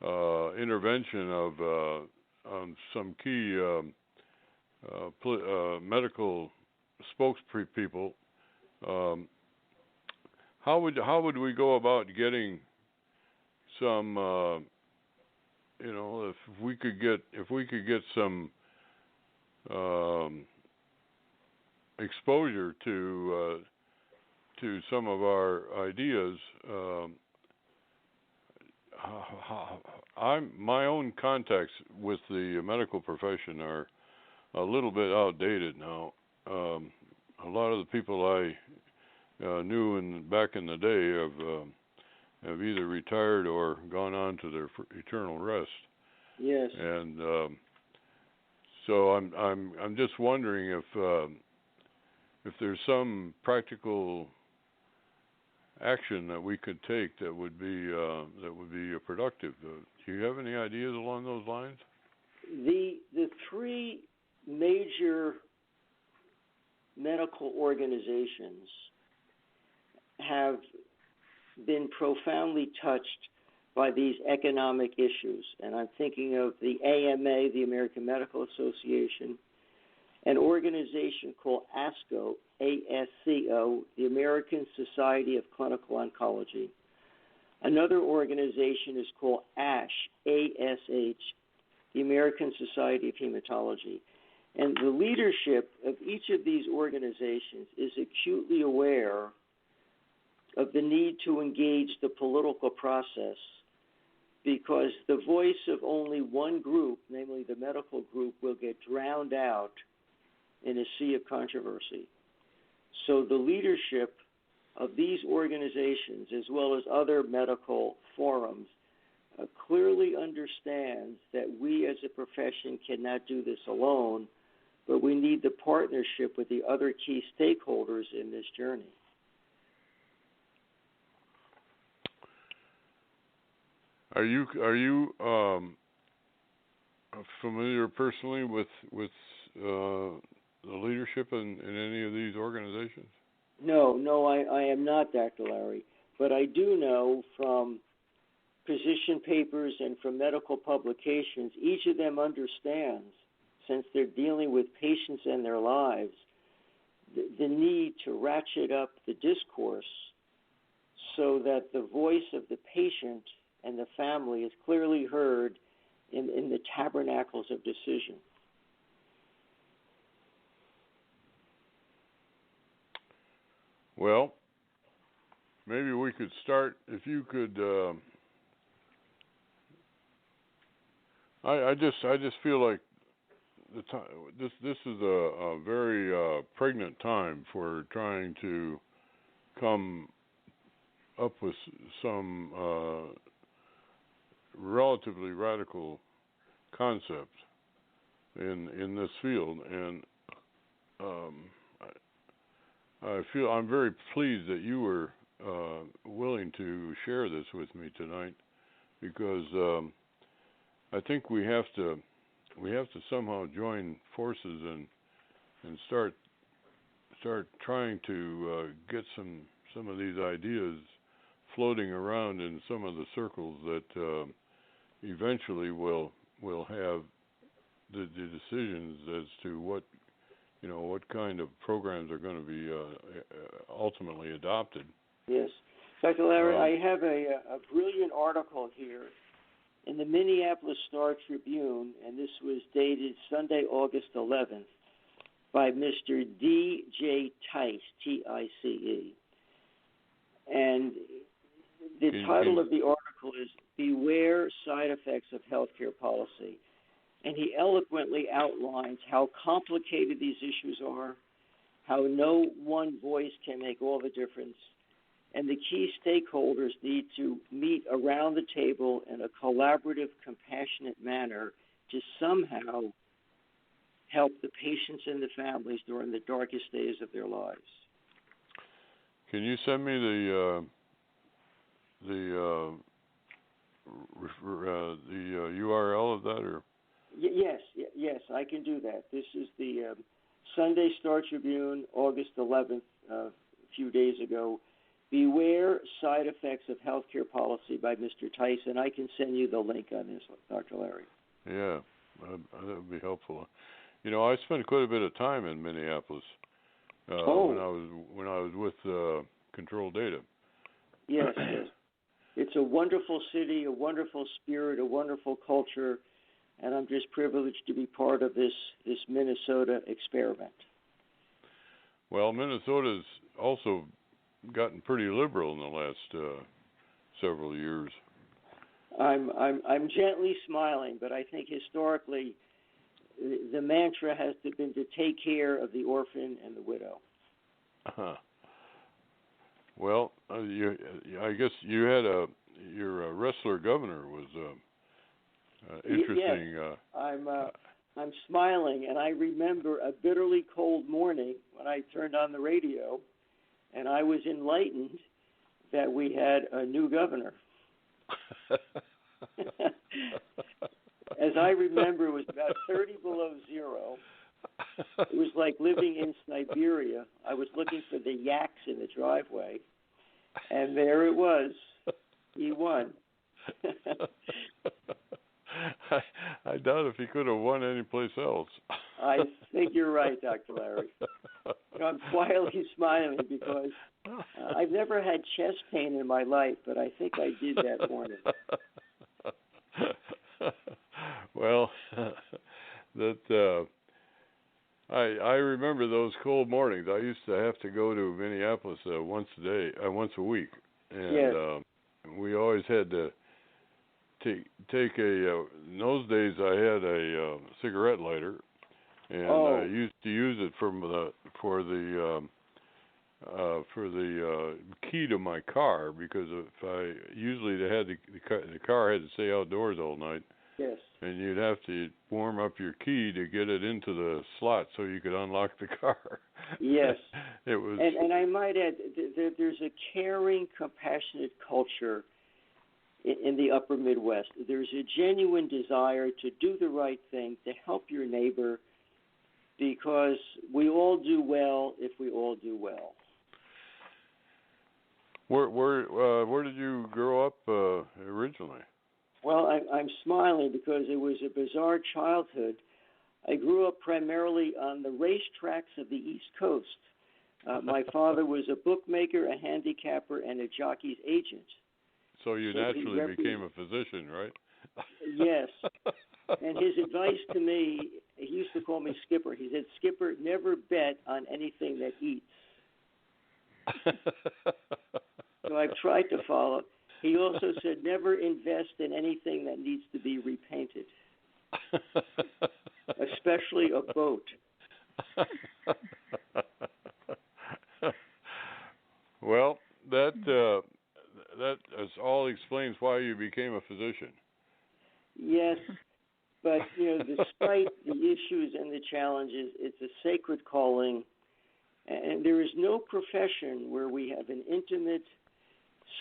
[SPEAKER 8] intervention of some key medical spokespeople. How would we go about getting some? If we could get some exposure to some of our ideas. My own contacts with the medical profession are a little bit outdated now. A lot of the people I knew back in the day have either retired or gone on to their eternal rest.
[SPEAKER 10] Yes.
[SPEAKER 8] And so I'm just wondering if there's some practical action that we could take that would be productive. Do you have any ideas along those lines?
[SPEAKER 10] The three major medical organizations have been profoundly touched by these economic issues, and I'm thinking of the AMA, the American Medical Association, an organization called ASCO, ASCO, the American Society of Clinical Oncology. Another organization is called ASH, ASH, the American Society of Hematology. And the leadership of each of these organizations is acutely aware of the need to engage the political process, because the voice of only one group, namely the medical group, will get drowned out in a sea of controversy. So the leadership of these organizations, as well as other medical forums, clearly understands that we as a profession cannot do this alone, but we need the partnership with the other key stakeholders in this journey.
[SPEAKER 8] Are you familiar personally with the leadership in any of these organizations?
[SPEAKER 10] No, I am not, Dr. Larry. But I do know from position papers and from medical publications, each of them understands, since they're dealing with patients and their lives, the need to ratchet up the discourse so that the voice of the patient and the family is clearly heard in the tabernacles of decision.
[SPEAKER 8] Well, maybe we could start, if you could. I just feel like the time. This is a very pregnant time for trying to come up with some relatively radical concept in this field, and I feel I'm very pleased that you were willing to share this with me tonight, because I think we have to somehow join forces and start trying to get some of these ideas floating around in some of the circles that eventually will have the decisions as to what kind of programs are going to be ultimately adopted.
[SPEAKER 10] Yes. Dr. Larry, I have a brilliant article here in the Minneapolis Star Tribune, and this was dated Sunday, August 11th, by Mr. D.J. Tice, T-I-C-E. And the title of the article is Beware Side Effects of Healthcare Policy. And he eloquently outlines how complicated these issues are, how no one voice can make all the difference, and the key stakeholders need to meet around the table in a collaborative, compassionate manner to somehow help the patients and the families during the darkest days of their lives.
[SPEAKER 8] Can you send me the URL of that, or?
[SPEAKER 10] Yes, I can do that. This is the Sunday Star Tribune, August 11th, a few days ago. Beware Side Effects of Healthcare Policy by Mr. Tyson. I can send you the link on this, Dr. Larry.
[SPEAKER 8] Yeah, that would be helpful. I spent quite a bit of time in Minneapolis when I was with Control Data.
[SPEAKER 10] Yes. It's a wonderful city, a wonderful spirit, a wonderful culture, and I'm just privileged to be part of this Minnesota experiment.
[SPEAKER 8] Well, Minnesota's also gotten pretty liberal in the last several years.
[SPEAKER 10] I'm gently smiling, but I think historically the mantra has been to take care of the orphan and the widow.
[SPEAKER 8] Uh-huh. Well, I guess you had your wrestler governor was interesting.
[SPEAKER 10] Yes. I'm smiling, and I remember a bitterly cold morning when I turned on the radio, and I was enlightened that we had a new governor. As I remember, it was about 30 below zero. It was like living in Siberia. I was looking for the yaks in the driveway, and there it was. He won.
[SPEAKER 8] I doubt if he could have won anyplace else.
[SPEAKER 10] I think you're right, Dr. Larry. I'm quietly smiling because I've never had chest pain in my life, but I think I did that morning.
[SPEAKER 8] Well, I remember those cold mornings. I used to have to go to Minneapolis once a week, and
[SPEAKER 10] yes.
[SPEAKER 8] We always had to take a. In those days, I had a cigarette lighter, and I used to use it for the key to my car, because usually the car had to stay outdoors all night.
[SPEAKER 10] Yes.
[SPEAKER 8] And you'd have to warm up your key to get it into the slot so you could unlock the car.
[SPEAKER 10] Yes.
[SPEAKER 8] It was.
[SPEAKER 10] And I might add, there's a caring, compassionate culture in the upper Midwest. There's a genuine desire to do the right thing, to help your neighbor, because we all do well if we all do well.
[SPEAKER 8] Where did you grow up originally?
[SPEAKER 10] Well, I'm smiling because it was a bizarre childhood. I grew up primarily on the racetracks of the East Coast. My father was a bookmaker, a handicapper, and a jockey's agent.
[SPEAKER 8] So you naturally became a physician, right?
[SPEAKER 10] Yes. And his advice to me, he used to call me Skipper. He said, Skipper, never bet on anything that eats. So I've tried to follow. He also said, never invest in anything that needs to be repainted, especially a boat.
[SPEAKER 8] Well, that all explains why you became a physician.
[SPEAKER 10] Yes, but despite the issues and the challenges, it's a sacred calling, and there is no profession where we have an intimate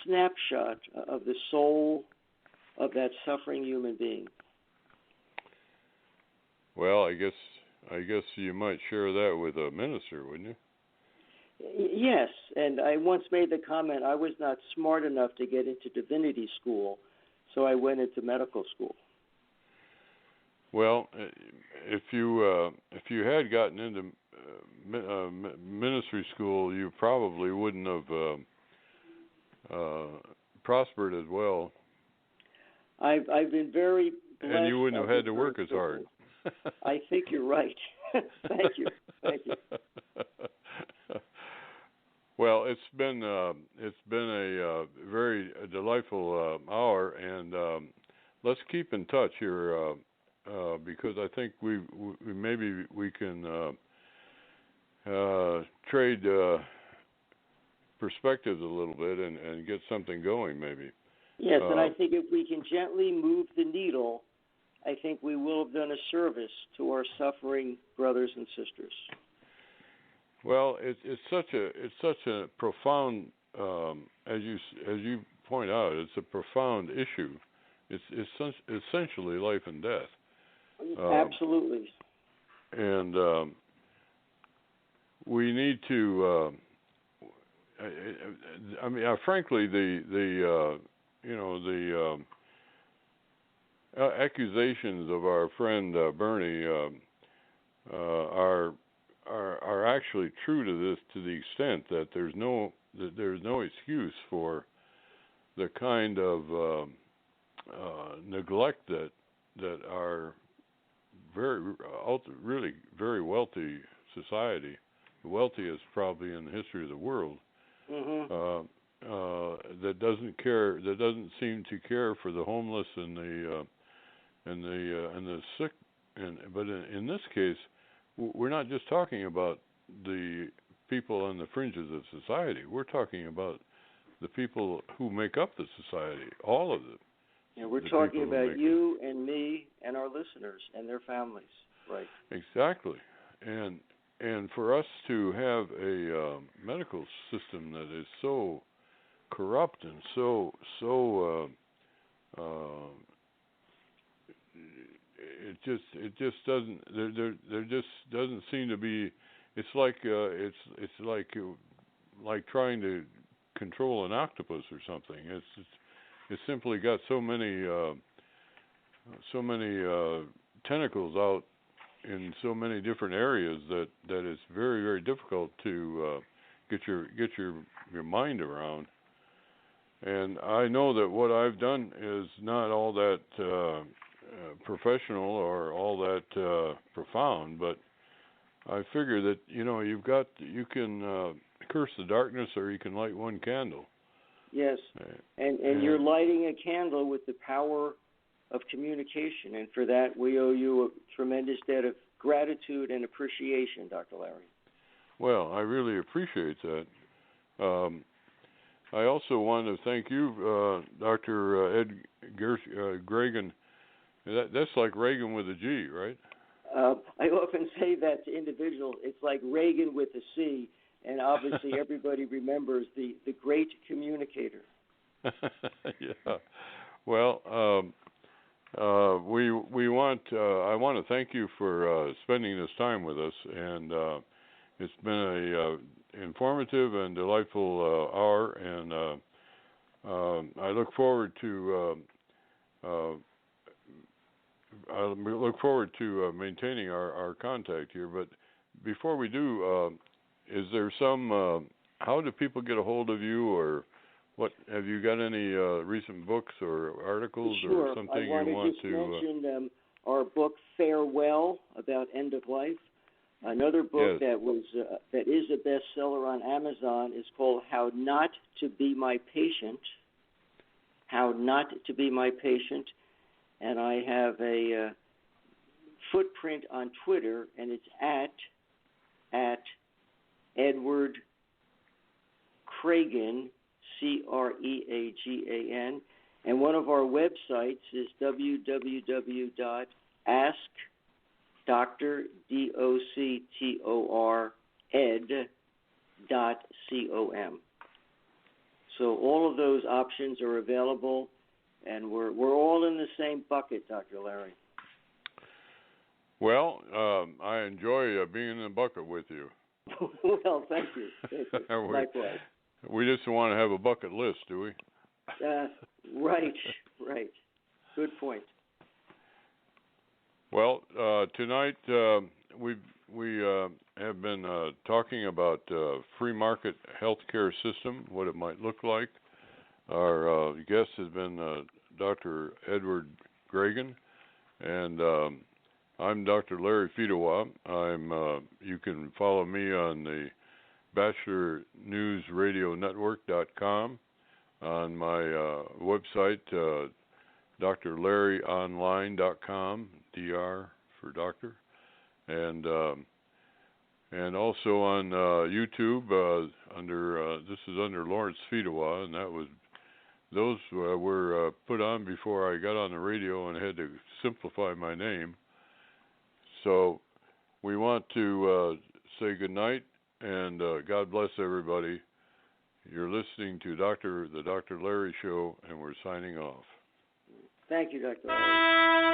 [SPEAKER 10] snapshot of the soul of that suffering human being.
[SPEAKER 8] Well, I guess you might share that with a minister, wouldn't you?
[SPEAKER 10] Yes, and I once made the comment, I was not smart enough to get into divinity school, so I went into medical school.
[SPEAKER 8] Well, if you had gotten into ministry school, you probably wouldn't have prospered as well.
[SPEAKER 10] I've been very blessed.
[SPEAKER 8] And you wouldn't have had to work as hard.
[SPEAKER 10] I think you're right. Thank you.
[SPEAKER 8] Well, it's been a very delightful hour, and let's keep in touch here because I think we maybe we can trade perspectives a little bit and get something going maybe.
[SPEAKER 10] Yes, and I think if we can gently move the needle, I think we will have done a service to our suffering brothers and sisters.
[SPEAKER 8] Well, it's such a profound, as you point out, it's a profound issue. It's essentially life and death.
[SPEAKER 10] Absolutely.
[SPEAKER 8] And we need to. Frankly, the accusations of our friend Bernie are actually true to this, to the extent that there's no excuse for the kind of neglect that our really very wealthy society, the wealthiest probably in the history of the world, that doesn't seem to care for the homeless and the sick. But in this case, we're not just talking about the people on the fringes of society. We're talking about the people who make up the society, all of them.
[SPEAKER 10] Yeah, we're talking about you and me and our listeners and their families, right?
[SPEAKER 8] Exactly. And for us to have a medical system that is so corrupt and so it just doesn't there just doesn't seem to be. It's like trying to control an octopus or something. It's simply got so many tentacles out in so many different areas that it's very, very difficult to get your mind around. And I know that what I've done is not all that professional or all that profound, but I figure that you can curse the darkness or you can light one candle.
[SPEAKER 10] Yes, and you're lighting a candle with the power of communication, and for that we owe you a tremendous debt of gratitude and appreciation, Dr. Larry. Well,
[SPEAKER 8] I really appreciate that. I also want to thank you, Dr. Ed Creagan. That's like Reagan with a G, right?
[SPEAKER 10] I often say that to individuals. It's like Reagan with a C, and obviously everybody remembers the great communicator.
[SPEAKER 8] Yeah. Well, I want to thank you for spending this time with us, and it's been a informative and delightful hour, and I look forward to maintaining our contact here. But before we do, is there some? How do people get a hold of you, or What have you got any recent books or articles
[SPEAKER 10] Sure.
[SPEAKER 8] or something
[SPEAKER 10] I
[SPEAKER 8] you want
[SPEAKER 10] just
[SPEAKER 8] to
[SPEAKER 10] mention our book Farewell about end of life. Another book that is a bestseller on Amazon is called How Not to Be My Patient. How Not to Be My Patient, and I have a footprint on Twitter, and it's at Edward Creagan, Creagan, and one of our websites is www.askdoctor.ed.com. So all of those options are available, and we're all in the same bucket, Dr. Larry.
[SPEAKER 8] Well, I enjoy being in the bucket with you.
[SPEAKER 10] Well, thank you. Likewise.
[SPEAKER 8] We just want to have a bucket list, do we?
[SPEAKER 10] Right. Good point.
[SPEAKER 8] Well, tonight we have been talking about free market healthcare system, what it might look like. Our guest has been Dr. Edward Creagan, and I'm Dr. Larry Fedewa. You can follow me on the BachelorNewsRadioNetwork.com, on my website, drlarryonline.com, DR for doctor, and also on YouTube this is under Lawrence Fedewa, and those were put on before I got on the radio and had to simplify my name. So we want to say good night and God bless everybody. You're listening to the Dr. Larry Show, and we're signing off.
[SPEAKER 10] Thank you, Dr. Larry.